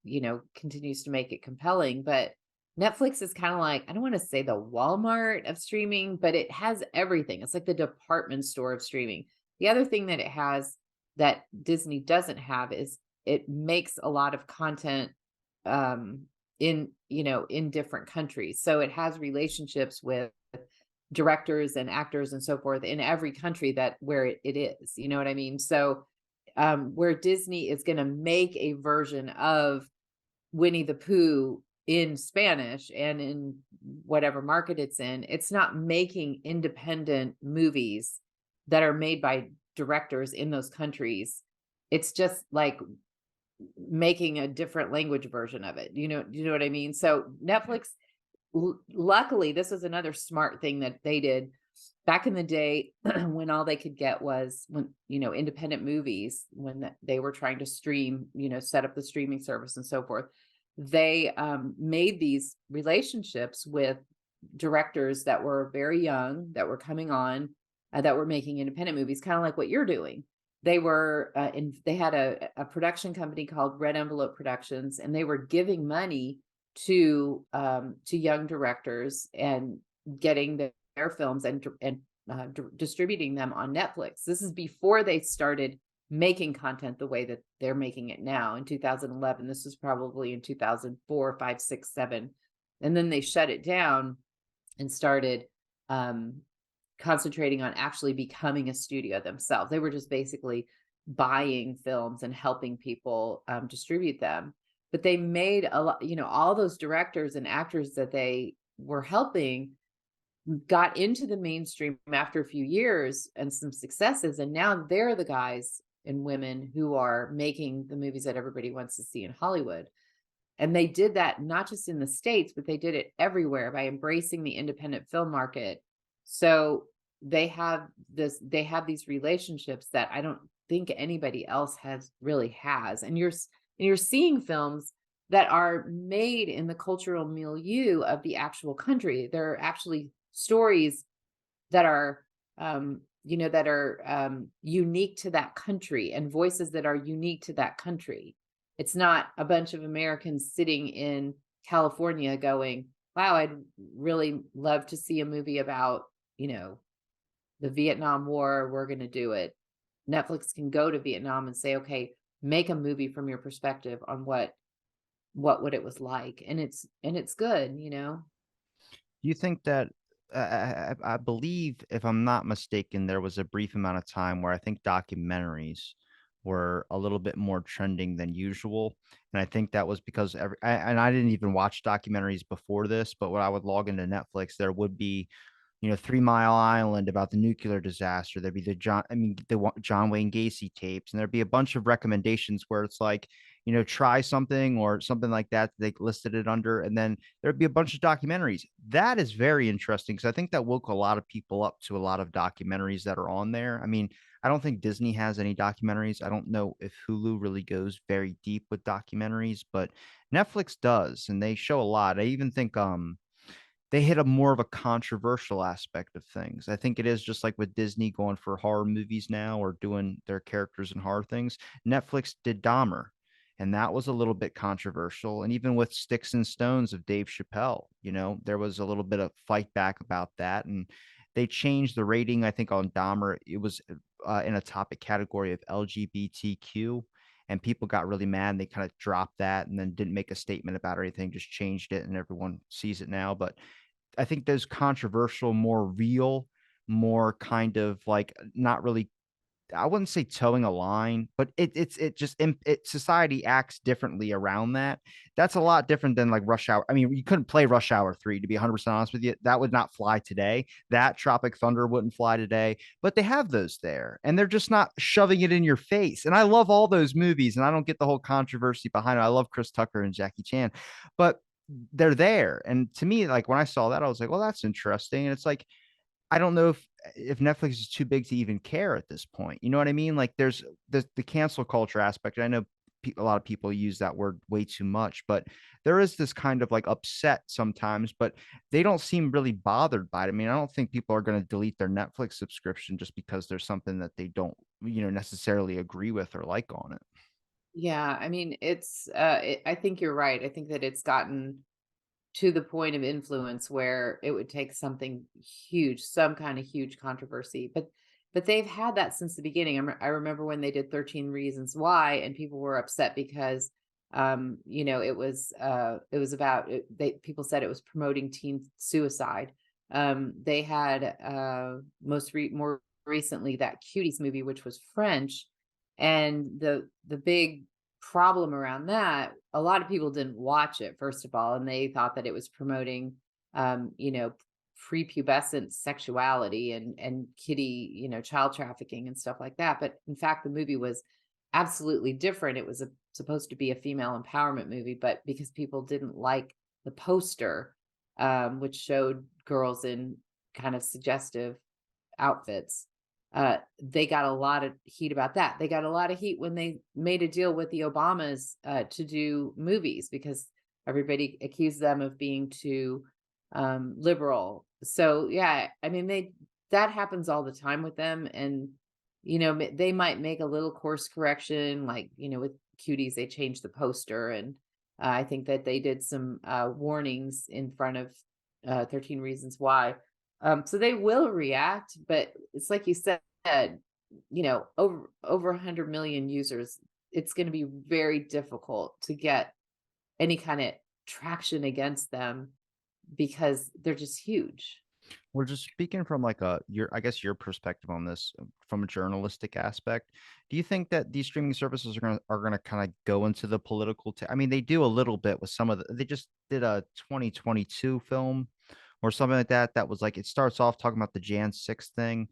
continues to make it compelling, but Netflix is kinda like, I don't wanna say the Walmart of streaming, but it has everything. It's like the department store of streaming. The other thing that it has that Disney doesn't have is it makes a lot of content, in different countries. So it has relationships with directors and actors and so forth in every country that where it is, you know what I mean? So, where Disney is gonna make a version of Winnie the Pooh in Spanish and in whatever market it's not making independent movies that are made by directors in those countries. It's just like making a different language version of it. You know what I mean? So Netflix, luckily, this is another smart thing that they did. Back in the day, when all they could get was when, independent movies, when they were trying to stream, set up the streaming service and so forth, they made these relationships with directors that were very young, that were coming on, that were making independent movies, kind of like what you're doing. They had a production company called Red Envelope Productions, and they were giving money to young directors and getting their films and distributing them on Netflix. This is before they started making content the way that they're making it now in 2011. This was probably in 2004, 5, 6, 7. And then they shut it down and started um, concentrating on actually becoming a studio themselves. They were just basically buying films and helping people distribute them. But they made a lot, all those directors and actors that they were helping got into the mainstream after a few years and some successes. And now they're the guys and women who are making the movies that everybody wants to see in Hollywood. And they did that not just in the States, but they did it everywhere by embracing the independent film market. So they have these relationships that I don't think anybody else has. And you're seeing films that are made in the cultural milieu of the actual country. There are actually stories that are unique to that country, and voices that are unique to that country. It's not a bunch of Americans sitting in California going, wow, I'd really love to see a movie about, you know, the Vietnam War. We're going to do it. Netflix can go to Vietnam and say, okay, make a movie from your perspective on what it was like. And it's good. Do you think that I believe, if I'm not mistaken, there was a brief amount of time where I think documentaries were a little bit more trending than usual, and I think that was because and I didn't even watch documentaries before this, but when I would log into Netflix, there would be 3 Mile Island about the nuclear disaster. There'd be the John Wayne Gacy tapes, and there'd be a bunch of recommendations where it's like, try something or something like that. They listed it under, and then there'd be a bunch of documentaries. That is very interesting because I think that woke a lot of people up to a lot of documentaries that are on there. I mean, I don't think Disney has any documentaries. I don't know if Hulu really goes very deep with documentaries, but Netflix does, and they show a lot. I even think they hit a more of a controversial aspect of things. I think it is just like with Disney going for horror movies now or doing their characters in horror things. Netflix did Dahmer, and that was a little bit controversial. And even with Sticks and Stones of Dave Chappelle, there was a little bit of fight back about that. And they changed the rating, I think, on Dahmer. It was in a topic category of LGBTQ. And people got really mad. They kind of dropped that and then didn't make a statement about it or anything, just changed it, and everyone sees it now. But I think those controversial, more real, more kind of like not really, I wouldn't say towing a line, but it just society acts differently around that. That's a lot different than like Rush Hour. I mean, you couldn't play Rush Hour 3, to be 100% honest with you. That would not fly today. That Tropic Thunder wouldn't fly today. But they have those there, and they're just not shoving it in your face. And I love all those movies, and I don't get the whole controversy behind it. I love Chris Tucker and Jackie Chan, but they're there. And to me, like when I saw that, I was like, well, that's interesting. And it's like, I don't know if Netflix is too big to even care at this point. You know what I mean? Like there's the cancel culture aspect. I know a lot of people use that word way too much, but there is this kind of like upset sometimes, but they don't seem really bothered by it. I mean, I don't think people are going to delete their Netflix subscription just because there's something that they don't, necessarily agree with or like on it. Yeah, I mean, I think you're right. I think that it's gotten to the point of influence where it would take something huge, some kind of huge controversy. But they've had that since the beginning. I remember when they did 13 Reasons Why, and people were upset because it was about people said it was promoting teen suicide. They had more recently that Cuties movie, which was French, and the big problem around that, a lot of people didn't watch it, first of all, and they thought that it was promoting, um, you know, prepubescent sexuality and kitty, child trafficking and stuff like that. But in fact, the movie was absolutely different. It was supposed to be a female empowerment movie, but because people didn't like the poster, which showed girls in kind of suggestive outfits. They got a lot of heat about that. They got a lot of heat when they made a deal with the Obamas to do movies because everybody accused them of being too liberal. So yeah, I mean that happens all the time with them, and they might make a little course correction, like with Cuties they changed the poster, and I think that they did some warnings in front of 13 Reasons Why. So they will react, but it's like you said, over 100 million users, it's going to be very difficult to get any kind of traction against them because they're just huge. We're just speaking from like I guess your perspective on this from a journalistic aspect. Do you think that these streaming services are gonna kind of go into the political? I mean, they do a little bit with some of the. They just did a 2022 film or something like that. That was like it starts off talking about the Jan 6th thing,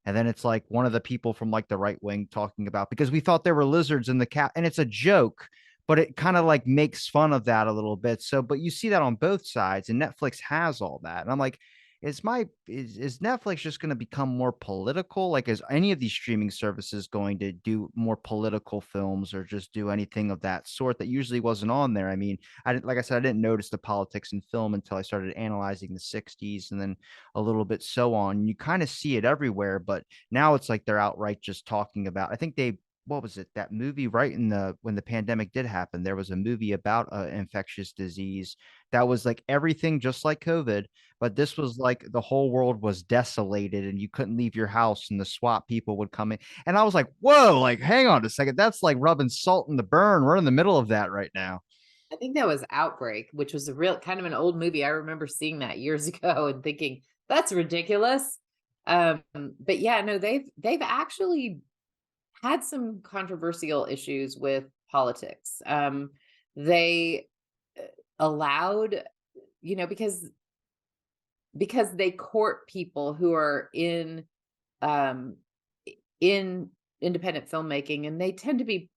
and then it's like one of the people from like the right wing talking about because we thought there were lizards in the cat, and it's a joke. But it kind of like makes fun of that a little bit. So, but you see that on both sides, and Netflix has all that. And I'm like, is Netflix just going to become more political? Like, is any of these streaming services going to do more political films or just do anything of that sort that usually wasn't on there? I mean, I didn't, like I said, I didn't notice the politics in film until I started analyzing the 60s and then a little bit so on. You kind of see it everywhere, but now it's like they're outright just talking about, I think what was it? That movie right in the when the pandemic did happen, there was a movie about infectious disease that was like everything just like COVID, but this was like the whole world was desolated and you couldn't leave your house and the SWAT people would come in. And I was like, whoa, like, hang on a second. That's like rubbing salt in the burn. We're in the middle of that right now. I think that was Outbreak, which was a real kind of an old movie. I remember seeing that years ago and thinking, that's ridiculous. But yeah, no, they've actually had some controversial issues with politics. They allowed, because they court people who are um in independent filmmaking, and they tend to be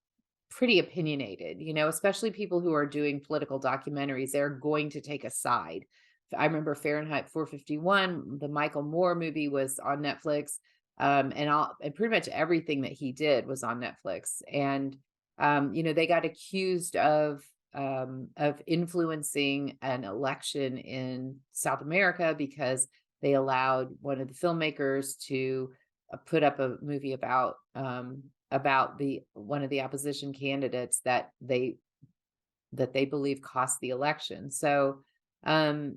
pretty opinionated, especially people who are doing political documentaries. They're going to take a side. I remember Fahrenheit 451, the Michael Moore movie was on Netflix. And pretty much everything that he did was on Netflix. And they got accused of influencing an election in South America because they allowed one of the filmmakers to put up a movie about the one of the opposition candidates that they believe cost the election. So um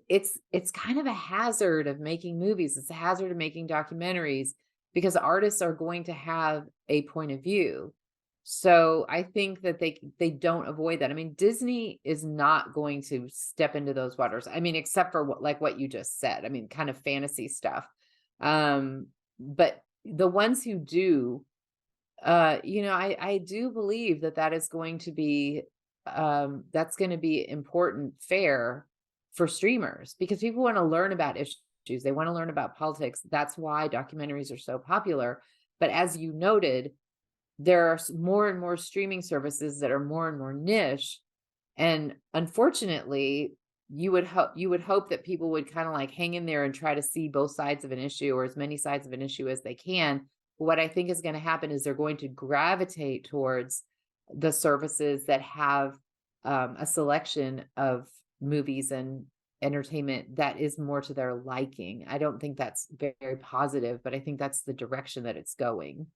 it's kind of a hazard of making movies. It's a hazard of making documentaries because artists are going to have a point of view. So I think that they don't avoid that. I mean, Disney is not going to step into those waters. I mean, except for what you just said. I mean, kind of fantasy stuff. But the ones who do, I do believe that that is going to be that's going to be important fare for streamers because people want to learn about issues. They want to learn about politics. That's why documentaries are so popular. But as you noted, there are more and more streaming services that are more and more niche. And unfortunately, you would hope that people would kind of like hang in there and try to see both sides of an issue or as many sides of an issue as they can. What I think is going to happen is they're going to gravitate towards the services that have a selection of movies and entertainment that is more to their liking. I don't think that's very positive, but I think that's the direction that it's going.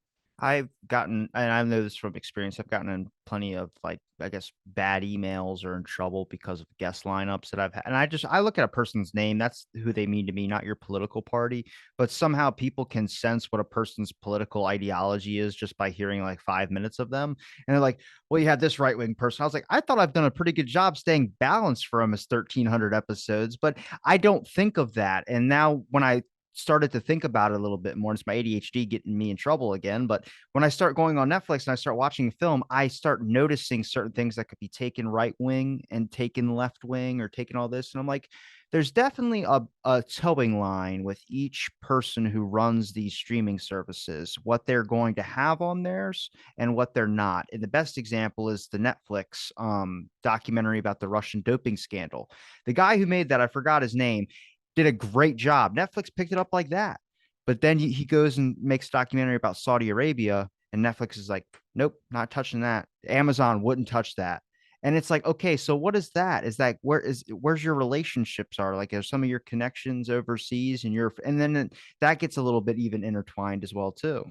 I've gotten, and I know this from experience, I've gotten in plenty of like, I guess, bad emails or in trouble because of guest lineups that I've had. And I look at a person's name, that's who they mean to me, not your political party. But somehow people can sense what a person's political ideology is just by hearing like 5 minutes of them. And they're like, well, you had this right wing person. I was like, I thought I've done a pretty good job staying balanced for almost 1,300 episodes, but I don't think of that. And now when I started to think about it a little bit more. It's my ADHD getting me in trouble again. But when I start going on Netflix and I start watching a film, I start noticing certain things that could be taken right wing and taken left wing or taken all this. And I'm like, there's definitely a towing line with each person who runs these streaming services, what they're going to have on theirs and what they're not. And the best example is the Netflix documentary about the Russian doping scandal. The guy who made that, I forgot his name, did a great job. Netflix picked it up like that. But then he goes and makes a documentary about Saudi Arabia, and Netflix is like, nope, not touching that. Amazon wouldn't touch that. And it's like, okay, so what is that? Is that where's your relationships are? Like, are some of your connections overseas, and then that gets a little bit even intertwined as well too.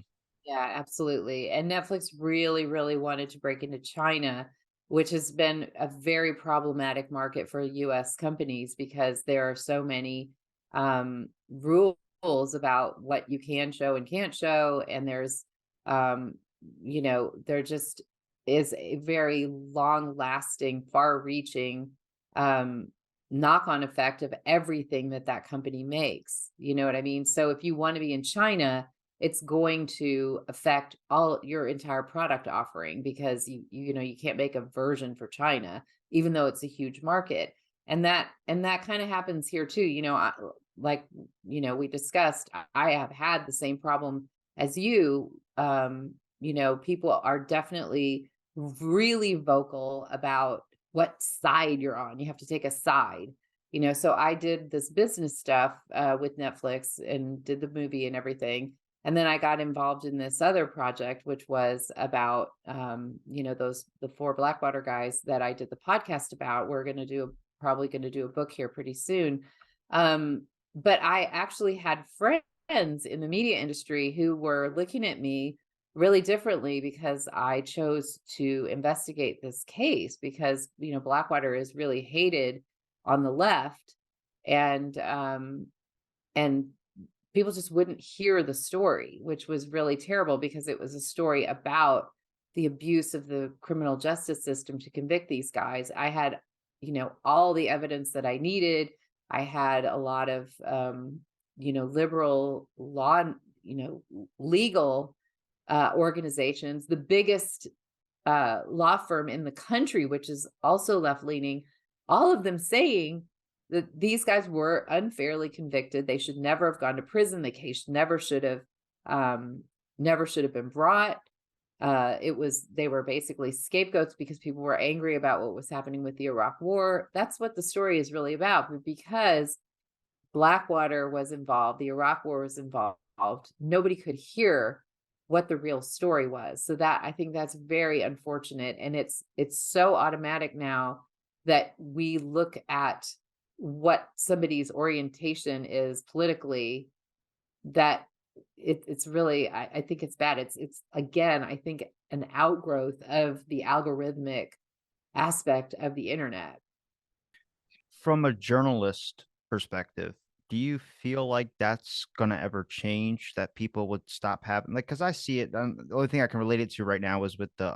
Yeah, absolutely. And Netflix really, really wanted to break into China, which has been a very problematic market for US companies because there are so many rules about what you can show and can't show. And there's, um, there just is a very long lasting, far reaching um, knock on effect of everything that that company makes. You know what I mean? So if you want to be in China, it's going to affect all your entire product offering because you can't make a version for China, even though it's a huge market. And that kind of happens here too. Like we discussed, I have had the same problem as you. People are definitely really vocal about what side you're on. You have to take a side. So I did this business stuff with Netflix and did the movie and everything, and then I got involved in this other project, which was about, the four Blackwater guys that I did the podcast about. Probably going to do a book here pretty soon. But I actually had friends in the media industry who were looking at me really differently because I chose to investigate this case because, Blackwater is really hated on the left. And people just wouldn't hear the story, which was really terrible because it was a story about the abuse of the criminal justice system to convict these guys. I had, all the evidence that I needed. I had a lot of, liberal law, legal organizations. The biggest law firm in the country, which is also left leaning, all of them saying that these guys were unfairly convicted. They should never have gone to prison. The case um, never should have been brought. They were basically scapegoats because people were angry about what was happening with the Iraq War. That's what the story is really about. But because Blackwater was involved, the Iraq War was involved, nobody could hear what the real story was. So that I think that's very unfortunate. And it's so automatic now that we look at what somebody's orientation is politically that it's really I think it's bad. It's again, I think an outgrowth of the algorithmic aspect of the internet. From a journalist perspective, do you feel like that's gonna ever change, that people would stop having like, because I see it, the only thing I can relate it to right now is with the,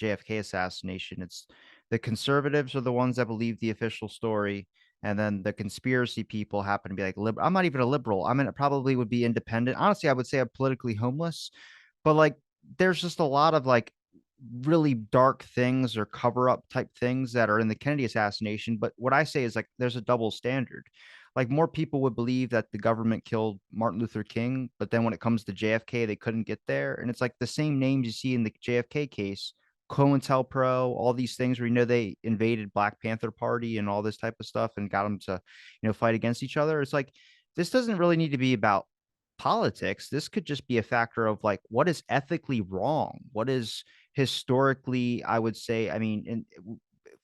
JFK assassination. It's the conservatives are the ones that believe the official story, and then the conspiracy people happen to be like, I'm not even a liberal. I mean, it probably would be independent. Honestly, I would say I'm politically homeless, but, like, there's just a lot of, like, really dark things or cover up type things that are in the Kennedy assassination. But what I say is like there's a double standard. Like more people would believe that the government killed Martin Luther King, but then when it comes to JFK, they couldn't get there. And it's like the same names you see in the JFK case, COINTELPRO, all these things where they invaded Black Panther Party and all this type of stuff and got them to, fight against each other. It's like this doesn't really need to be about politics. This could just be a factor of like what is ethically wrong, what is historically, I would say, I mean, and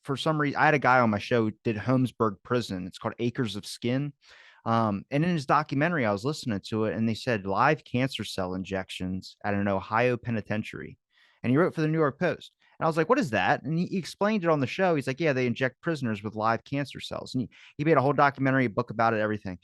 for some reason, I had a guy on my show who did Holmesburg Prison. It's called Acres of Skin. And in his documentary, I was listening to it, and they said live cancer cell injections at an Ohio penitentiary. And he wrote for the New York Post. And I was like, what is that? And he explained it on the show. He's like, yeah, they inject prisoners with live cancer cells. And he made a whole documentary, a book about it, everything.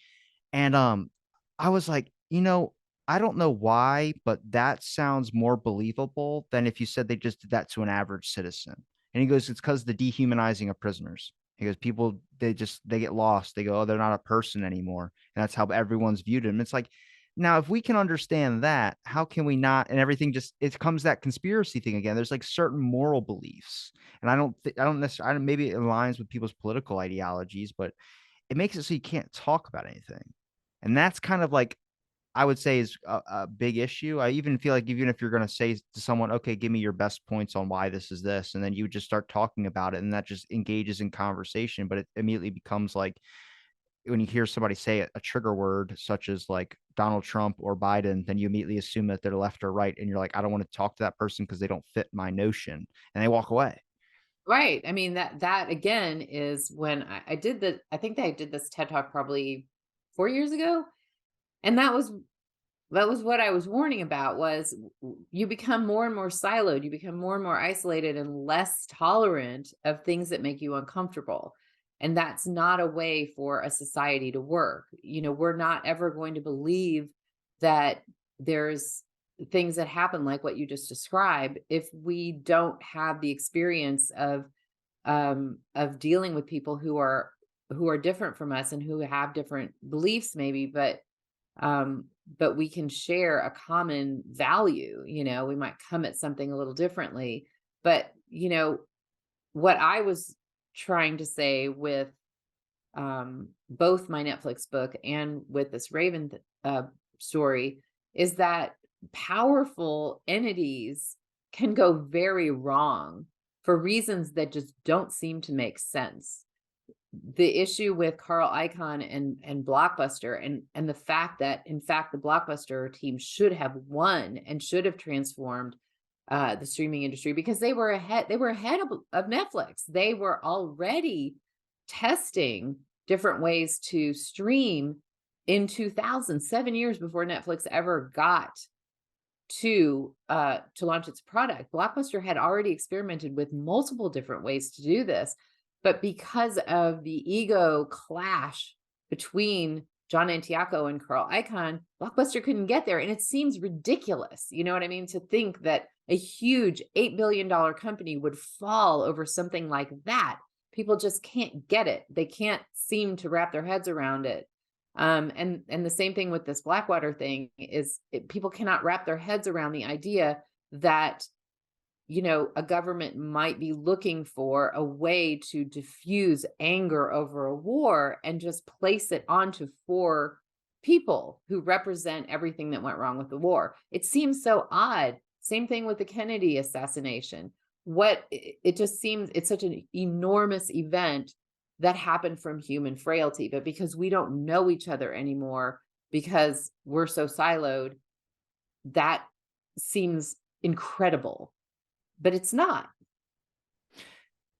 And I was like, I don't know why, but that sounds more believable than if you said they just did that to an average citizen. And he goes, it's because the dehumanizing of prisoners. He goes, people they get lost. They go, oh, they're not a person anymore, and that's how everyone's viewed them. It's like, now if we can understand that, how can we not? And everything just it comes that conspiracy thing again. There's like certain moral beliefs, and I don't necessarily. Maybe it aligns with people's political ideologies, but it makes it so you can't talk about anything. And that's kind of like I would say is a big issue. I even feel like even if you're going to say to someone, okay, give me your best points on why this is this, and then you just start talking about it, and that just engages in conversation, but it immediately becomes like when you hear somebody say a trigger word such as like Donald Trump or Biden, then you immediately assume that they're left or right, and you're like, I don't want to talk to that person because they don't fit my notion, and they walk away. Right. I mean, that again is when I did I think that I did this TED Talk probably 4 years ago, and that was what I was warning about was you become more and more siloed, you become more and more isolated and less tolerant of things that make you uncomfortable. And that's not a way for a society to work. You know, we're not ever going to believe that there's things that happen like what you just described if we don't have the experience of dealing with people who are different from us and who have different beliefs maybe, but we can share a common value. You know, we might come at something a little differently, but you know what I was trying to say with both my Netflix book and with this story is that powerful entities can go very wrong for reasons that just don't seem to make sense. The issue with Carl Icahn and Blockbuster and the fact that, in fact, the Blockbuster team should have won and should have transformed, the streaming industry because they were ahead of Netflix. They were already testing different ways to stream in 2000, 7 years before Netflix ever got to launch its product. Blockbuster had already experimented with multiple different ways to do this, but because of the ego clash between John Antioco and Carl Icahn, Blockbuster couldn't get there, and it seems ridiculous, you know what I mean, to think that a huge $8 billion company would fall over something like that. People just can't get it. They can't seem to wrap their heads around it. And the same thing with this Blackwater thing is people cannot wrap their heads around the idea that, you know, a government might be looking for a way to diffuse anger over a war and just place it onto four people who represent everything that went wrong with the war. It seems so odd. Same thing with the Kennedy assassination. It just seems it's such an enormous event that happened from human frailty, but because we don't know each other anymore because we're so siloed, that seems incredible, but it's not.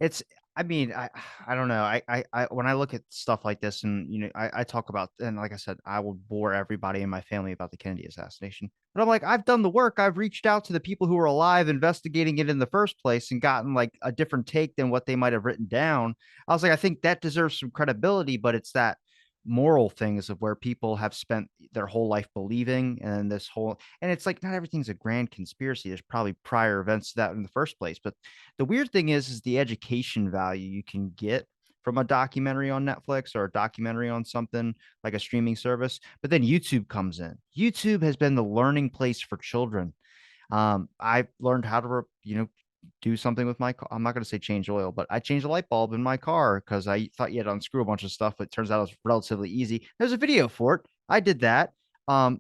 It's I mean, I don't know. I when I look at stuff like this and, I talk about, and like I said, I will bore everybody in my family about the Kennedy assassination. But I'm like, I've done the work. I've reached out to the people who were alive investigating it in the first place and gotten like a different take than what they might have written down. I was like, I think that deserves some credibility, but it's that moral things of where people have spent their whole life believing, and this whole, and it's like not everything's a grand conspiracy. There's probably prior events to that in the first place. But the weird thing is the education value you can get from a documentary on Netflix or a documentary on something like a streaming service. But then YouTube comes in. YouTube has been the learning place for children. I've learned how to, do something with my car. I'm not going to say change oil, but I changed a light bulb in my car because I thought you had to unscrew a bunch of stuff, but it turns out it was relatively easy. There's a video for it. I did that. I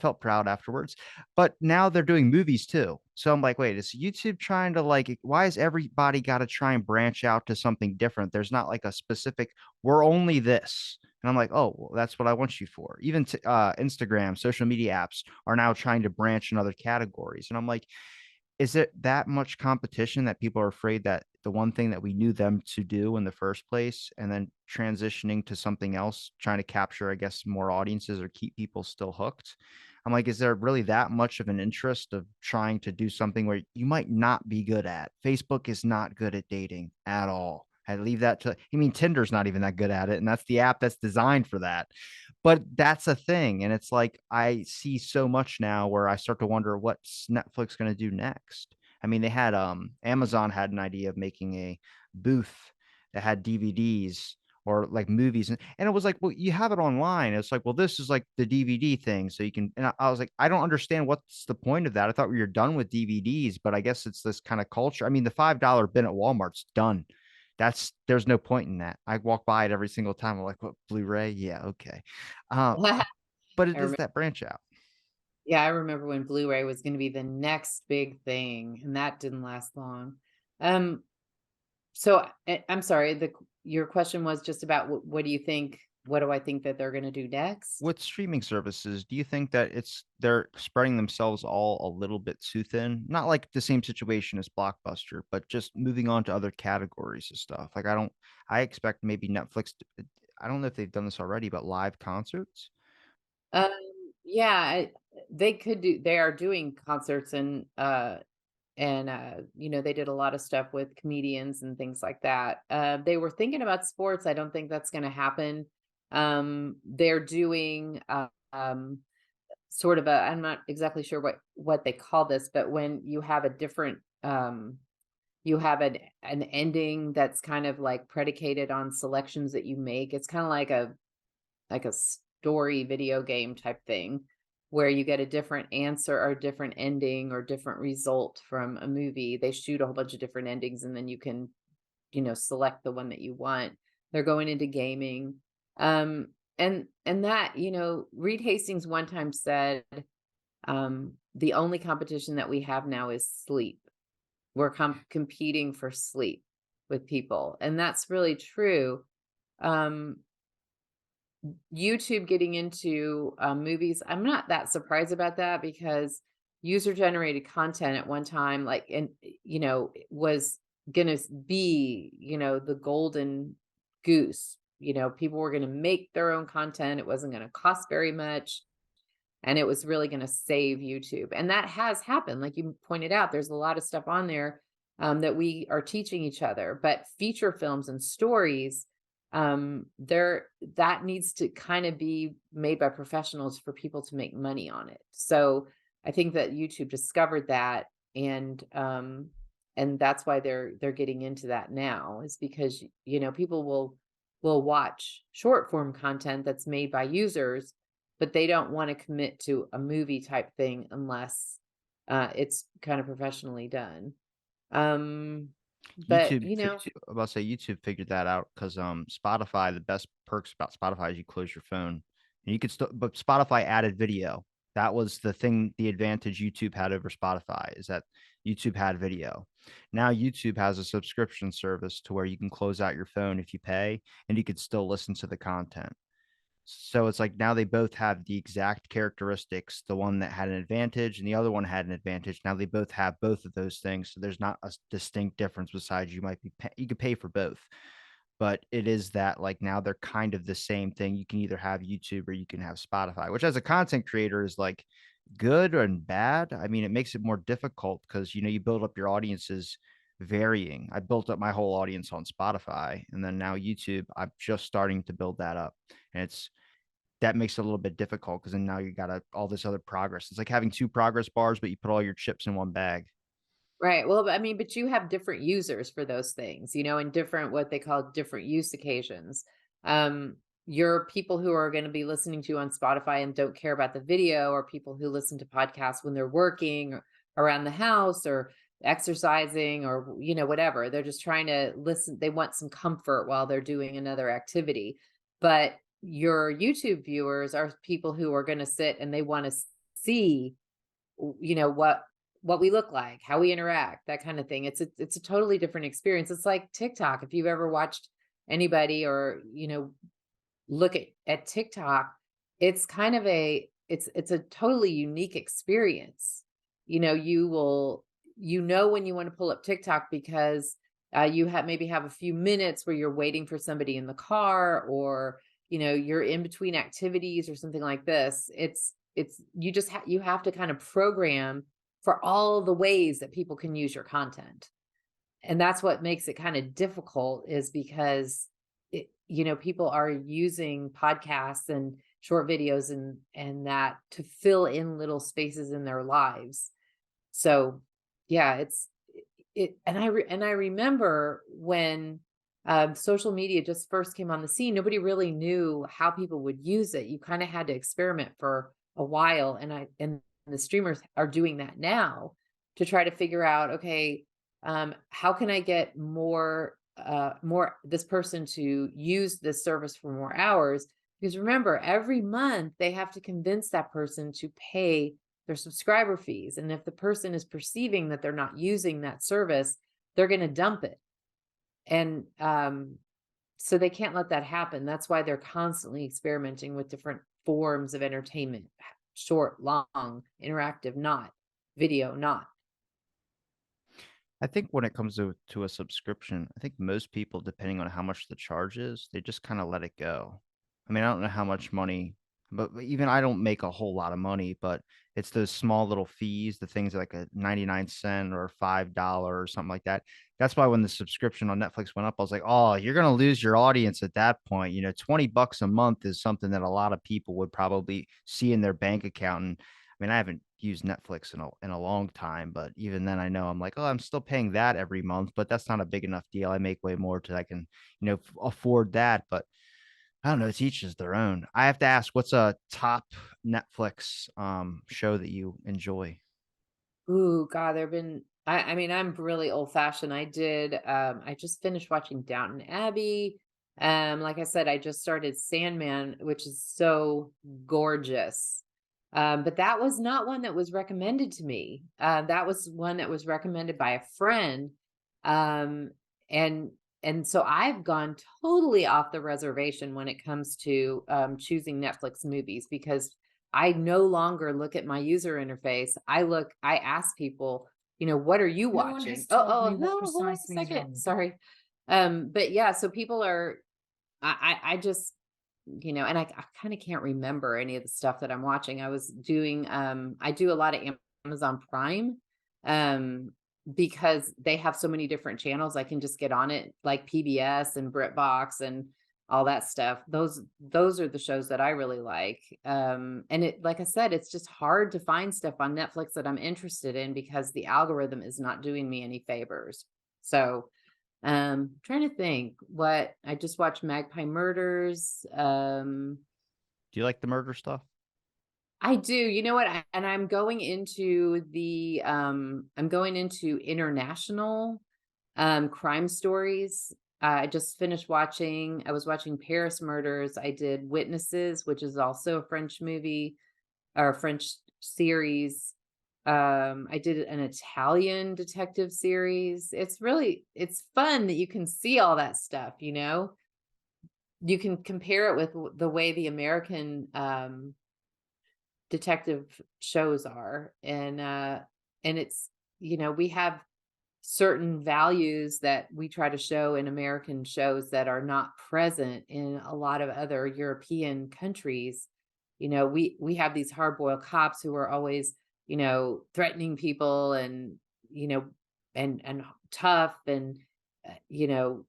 felt proud afterwards. But now they're doing movies too. So I'm like, wait, is YouTube trying to like, why is everybody got to try and branch out to something different? There's not like a specific, we're only this. And I'm like, oh, well, that's what I want you for. Even Instagram, social media apps are now trying to branch in other categories. And I'm like, is it that much competition that people are afraid that the one thing that we knew them to do in the first place and then transitioning to something else, trying to capture, I guess, more audiences or keep people still hooked? I'm like, is there really that much of an interest of trying to do something where you might not be good at? Facebook is not good at dating at all. I leave that to, I mean, Tinder's not even that good at it. And that's the app that's designed for that. But that's a thing, and it's like I see so much now where I start to wonder what's Netflix gonna do next. I mean, they had, Amazon had an idea of making a booth that had DVDs or, like, movies, and it was like, "Well, you have it online." It's like, "Well, this is like the DVD thing, so you can," and I was like, "I don't understand what's the point of that. I thought we were done with DVDs," but I guess it's this kinda culture. I mean, the $5 bin at Walmart's done. There's no point in that. I walk by it every single time. I'm like, "What, Blu-ray? Yeah, okay." Uh, but I it is remember, that branch out. yeah, I remember when Blu-ray was going to be the next big thing, and that didn't last long. Um, so I'm sorry. Your question was just about what do you think? what do I think that they're gonna do next? With streaming services, do you think that they're spreading themselves all a little bit too thin? Not like the same situation as Blockbuster, but just moving on to other categories of stuff. Like I expect maybe Netflix I don't know if they've done this already, but live concerts? Um, yeah, they are doing concerts you know, they did a lot of stuff with comedians and things like that. They were thinking about sports. I don't think that's gonna happen. They're doing, sort of a I'm not exactly sure what they call this, but when you have a different, you have an ending that's kind of, like, predicated on selections that you make. It's kinda like a story video game type thing where you get a different answer or different ending or different result from a movie. They shoot a whole bunch of different endings and then you can, you know, select the one that you want. They're going into gaming. And that, you know, Reed Hastings one time said, the only competition that we have now is sleep. We're competing for sleep with people. And that's really true. Um, YouTube getting into, movies, I'm not that surprised about that because user-generated content at one time, like, you know, was gonna be, you know, the golden goose. You know, people were gonna make their own content. It wasn't gonna cost very much, and it was really gonna save YouTube, and that has happened, like you pointed out, there's a lot of stuff on there, that we are teaching each other, but feature films and stories, there that needs to kinda be made by professionals for people to make money on it. So, I think that YouTube discovered that, and that's why they're getting into that now, is because, you know, people will watch short form content that's made by users, but they don't wanna commit to a movie type thing unless, it's kind of professionally done. Um, but, YouTube you fi know I'm about to say YouTube figured that out because Spotify, the best perks about Spotify is you close your phone, and you could still but Spotify added video. That was the thing the advantage YouTube had over Spotify is that YouTube had video. Now YouTube has a subscription service to where you can close out your phone if you pay, and you could still listen to the content. So it's like now they both have the exact characteristics. The one that had an advantage and the other one had an advantage. Now they both have both of those things. So there's not a distinct difference besides you could pay for both. But it is that like now they're kind of the same thing. You can either have YouTube or you can have Spotify, which as a content creator is like good and bad. I mean, it makes it more difficult because you build up your audiences varying. I built up my whole audience on Spotify and then now YouTube, I'm just starting to build that up. And it's that makes it a little bit difficult because then now you got all this other progress. It's like having 2 progress bars, but you put all your chips in one bag. Right, well, but I mean, but you have different users for those things, you know, and different what they call different use occasions. Your people who are gonna be listening to you on Spotify and don't care about the video, or people who listen to podcasts when they're working or around the house or exercising or, you know, whatever. They're just trying to listen, they want some comfort while they're doing another activity. But your YouTube viewers are people who are gonna sit and they wanna see you know, what we look like, how we interact, that kind of thing. It's a totally different experience. It's like TikTok. If you've ever watched anybody or, you know, look at TikTok, it's kind of it's a totally unique experience. You know, you know when you want to pull up TikTok because you have maybe have a few minutes where you're waiting for somebody in the car or you know you're in between activities or something like this. It's you just you have to kind of program for all the ways that people can use your content, and that's what makes it kind of difficult is because you know people are using podcasts and short videos and that to fill in little spaces in their lives. So yeah, and I remember when social media just first came on the scene, nobody really knew how people would use it. You kind of had to experiment for a while, and the streamers are doing that now to try to figure out, okay, how can I get more this person to use this service for more hours? Because remember, every month they have to convince that person to pay their subscriber fees. And if the person is perceiving that they're not using that service, they're going to dump it. And so they can't let that happen. That's why they're constantly experimenting with different forms of entertainment, short, long, interactive, not video, not. I think when it comes to a subscription, I think most people, depending on how much the charge is, they just kinda let it go. I mean, I don't know how much money, but even I don't make a whole lot of money, but it's those small little fees, the things like a 99 cent or $5 or something like that. That's why when the subscription on Netflix went up, I was like, "Oh, you're gonna lose your audience at that point." 20 bucks a month is something that a lot of people would probably see in their bank account, and I mean, I haven't used Netflix in a long time, but even then I know I'm like, "Oh, I'm still paying that every month, but that's not a big enough deal. I make way more to I can, afford that." But I don't know, it's each is their own. I have to ask, what's a top Netflix show that you enjoy? Ooh, God, there've been I mean, I'm really old-fashioned. I just finished watching Downton Abbey. Like I said, I just started Sandman, which is so gorgeous. But that was not one that was recommended to me. That was one that was recommended by a friend. Um, and and so I've gone totally off the reservation when it comes to choosing Netflix movies because I no longer look at my user interface. I ask people, what are you No one watching? has Oh, told me oh, what no, hold on a precisely is second. wrong with it. Sorry. But yeah, so people are, I just, and I kind of can't remember any of the stuff that I'm watching. I do a lot of Amazon Prime, um, because they have so many different channels. I can just get on it, like PBS and BritBox and all that stuff. Those are the shows that I really like. And like I said, it's just hard to find stuff on Netflix that I'm interested in because the algorithm is not doing me any favors. So, trying to think what I just watched Magpie Murders. Do you like the murder stuff? I do. You know what? And I'm going into international crime stories. I was watching Paris Murders. I did Witnesses, which is also a French movie or a French series. I did an Italian detective series. It's fun that you can see all that stuff, you know? You can compare it with the way the American detective shows are. And it's, we have certain values that we try to show in American shows that are not present in a lot of other European countries. We have these hard-boiled cops who are always, threatening people and, you know, and tough and, you know,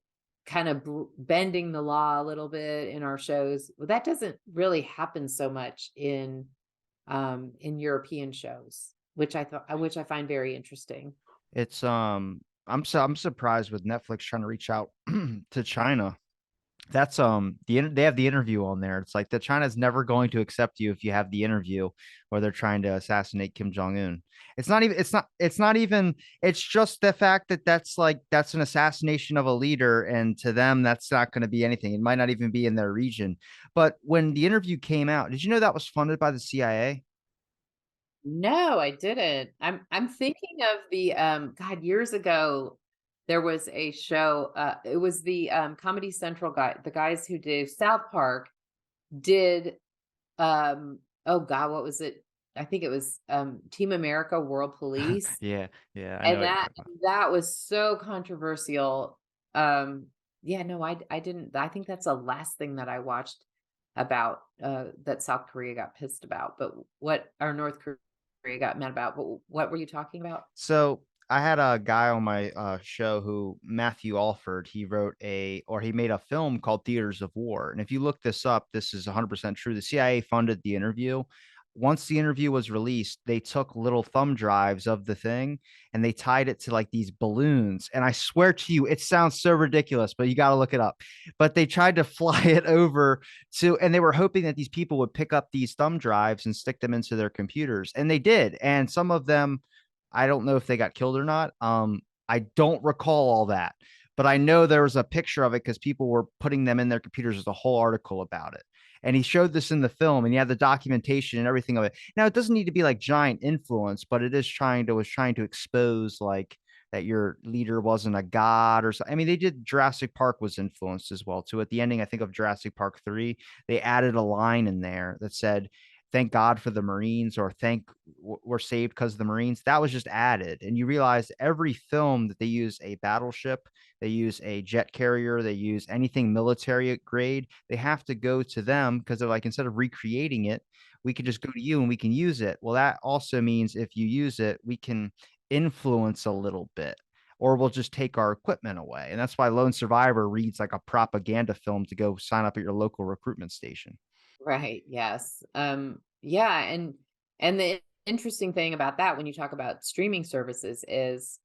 kind of bending the law a little bit in our shows. Well, that doesn't really happen so much in European shows, which I find very interesting. It's I'm surprised with Netflix trying to reach out to China. That's they have the interview on there. It's like that China's never going to accept you if you have the interview or they're trying to assassinate Kim Jong Un. It's not even it's just the fact that that's an assassination of a leader, and to them that's not going to be anything. It might not even be in their region. But when the interview came out, did you know that was funded by the CIA? No, I didn't. I'm thinking of the God, years ago there was a show, it was the Comedy Central the guys who did South Park did oh God, what was it? I think it was Team America World Police. Yeah, yeah, I know And what you're that talking about. that was so controversial. Yeah, no, I didn't. I think that's the last thing that I watched about that South Korea got pissed about. But what or North Korea got mad about. But what were you talking about? So I had a guy on my show who Matthew Alford. He made a film called Theaters of War. And if you look this up, this is 100% true. The CIA funded the interview. Once the interview was released, they took little thumb drives of the thing and they tied it to like these balloons. And I swear to you, it sounds so ridiculous, but you got to look it up. But they tried to fly it over and they were hoping that these people would pick up these thumb drives and stick them into their computers. And they did. And some of them, I don't know if they got killed or not. I don't recall all that, but I know there was a picture of it because people were putting them in their computers. There's a whole article about it. And he showed this in the film and he had the documentation and everything of it. Now, it doesn't need to be like giant influence, but it is was trying to expose like that your leader wasn't a god or something. I mean, they did Jurassic Park was influenced as well too. At the ending, I think of Jurassic Park 3, they added a line in there that said, "Thank God for the Marines," or we're saved because of the Marines." That was just added. And you realize every film that they use a battleship, they use a jet carrier, they use anything military grade, they have to go to them because they're like, instead of recreating it, we can just go to you and we can use it. Well, that also means if you use it, we can influence a little bit, or we'll just take our equipment away. And that's why Lone Survivor reads like a propaganda film to go sign up at your local recruitment station. Right, yes. Yeah, and the interesting thing about that when you talk about streaming services is,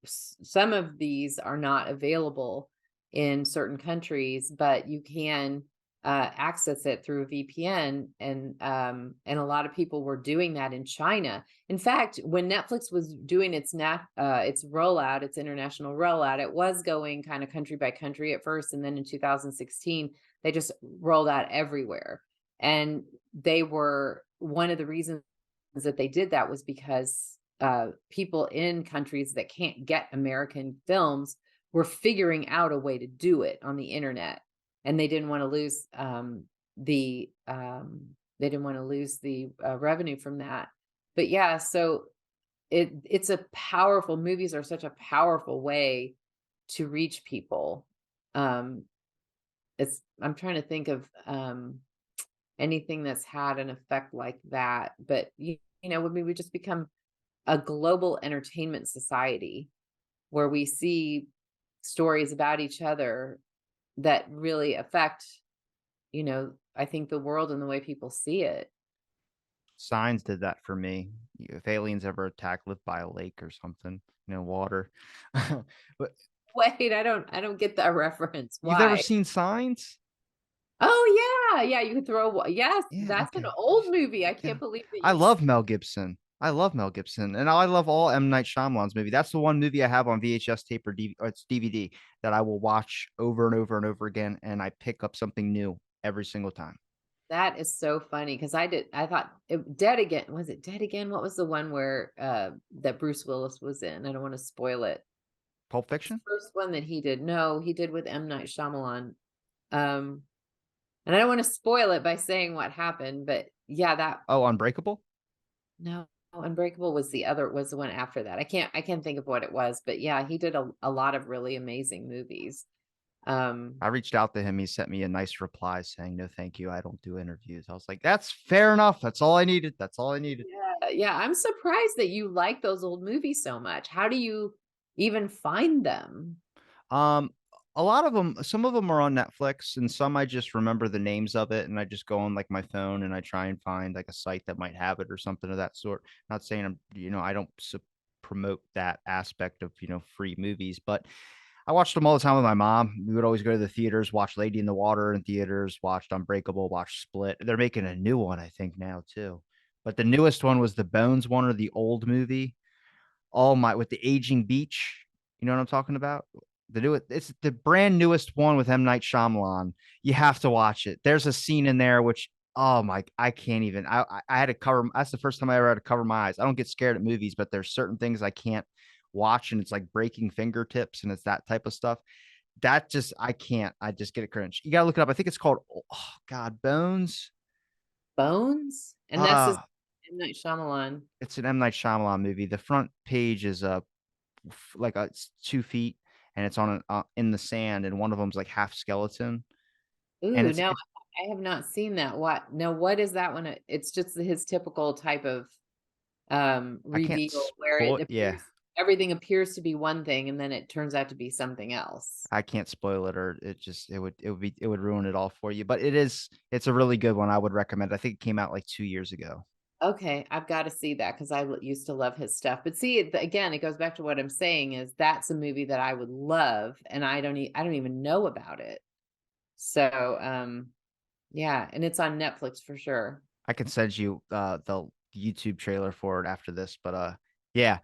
some of these are not available in certain countries, but you can access it through a VPN, and a lot of people were doing that in China. In fact, when Netflix was doing its rollout, its international rollout, it was going kind of country by country at first, and then in 2016 they just rolled out everywhere. And they were one of the reasons that they did that was because people in countries that can't get American films were figuring out a way to do it on the internet, and they didn't want to lose the revenue from that. But yeah, so it's a powerful movies are such a powerful way to reach people. Um, I'm trying to think of, anything that's had an effect like that, but, when we just become a global entertainment society where we see stories about each other that really affect, I think the world and the way people see it. Signs did that for me. If aliens ever attack, live by a lake or something, water. But Wait, I don't get that reference. you've never Why? seen Signs? Oh, yeah, yeah, you could throw wa yes, Yeah, that's an okay. old movie. I Yeah. can't believe that I you love Mel Gibson. I love Mel Gibson, and I love all M. Night Shyamalan's movie. That's the one movie I have on VHS tape or DV or it's DVD that I will watch over and over and over again, and I pick up something new every single time. That is so funny because I thought Dead Again, was it Dead Again? What was the one where, that Bruce Willis was in? I don't wanna spoil it. Pulp The Fiction? first one that he did. No, he did with M. Night Shyamalan. Um, and I don't wanna spoil it by saying what happened, but yeah, that Oh, Unbreakable? no, Unbreakable was the one after that. I can't think of what it was, but yeah, he did a lot of really amazing movies. Um I reached out to him, he sent me a nice reply saying, "No, thank you, I don't do interviews." I was like, "That's fair enough, that's all I needed, that's all I needed." Yeah, yeah, I'm surprised that you like those old movies so much. How do you even find them? Um, a lot of them, some of them are on Netflix, and some I just remember the names of it, and I just go on like my phone and I try and find like a site that might have it or something of that sort. Not saying I don't promote that aspect of free movies, but I watched them all the time with my mom. We would always go to the theaters, watch Lady in the Water in theaters, watched Unbreakable, watched Split. They're making a new one, I think, now too. But the newest one was the Bones one, or the old movie. Oh my, with the aging beach. You know what I'm talking about? It's the brand newest one with M. Night Shyamalan. You have to watch it. There's a scene in there which, oh my, I can't even. I had to cover. That's the first time I ever had to cover my eyes. I don't get scared at movies, but there's certain things I can't watch, and it's like breaking fingertips, and it's that type of stuff. That just I can't. I just get a cringe. You gotta look it up. I think it's called, oh God, Bones. Bones? And that's just Ah, M. Night Shyamalan. it's an M. Night Shyamalan movie. The front page is like it's 2 feet, and it's in the sand, and one of them's like half skeleton, and Ooh, no, I have not seen that. What is that one? It's just his typical type of, I can't reveal where spoil it. Yeah, everything appears to be one thing and then it turns out to be something else. I can't spoil it, or it would ruin it all for you. But it's a really good one. I would recommend. I think it came out like 2 years ago. Okay, I've gotta see that because used to love his stuff. But see, again, it goes back to what I'm saying is that's a movie that I would love, and I don't even know about it. So, yeah, and it's on Netflix for sure. I can send you the YouTube trailer for it after this, but yeah.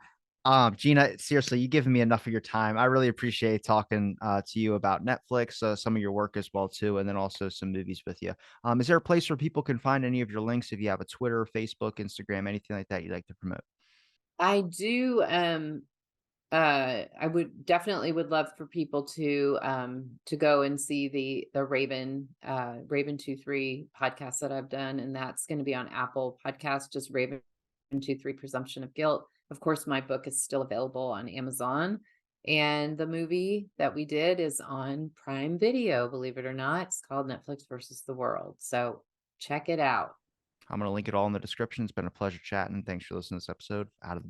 Gina, seriously, you given me enough of your time. I really appreciate talking to you about Netflix, some of your work as well too, and then also some movies with you. Is there a place where people can find any of your links if you have a Twitter, Facebook, Instagram, anything like that you'd like to promote? I do, I would definitely would love for people to go and see the Raven 23 podcast that I've done, and that's going to be on Apple Podcast, just Raven 23 Presumption of Guilt. Of course, my book is still available on Amazon, and the movie that we did is on Prime Video, believe it or not. It's called Netflix versus the World. So check it out. I'm going to link it all in the description. It's been a pleasure chatting. Thanks for listening to this episode. Out of the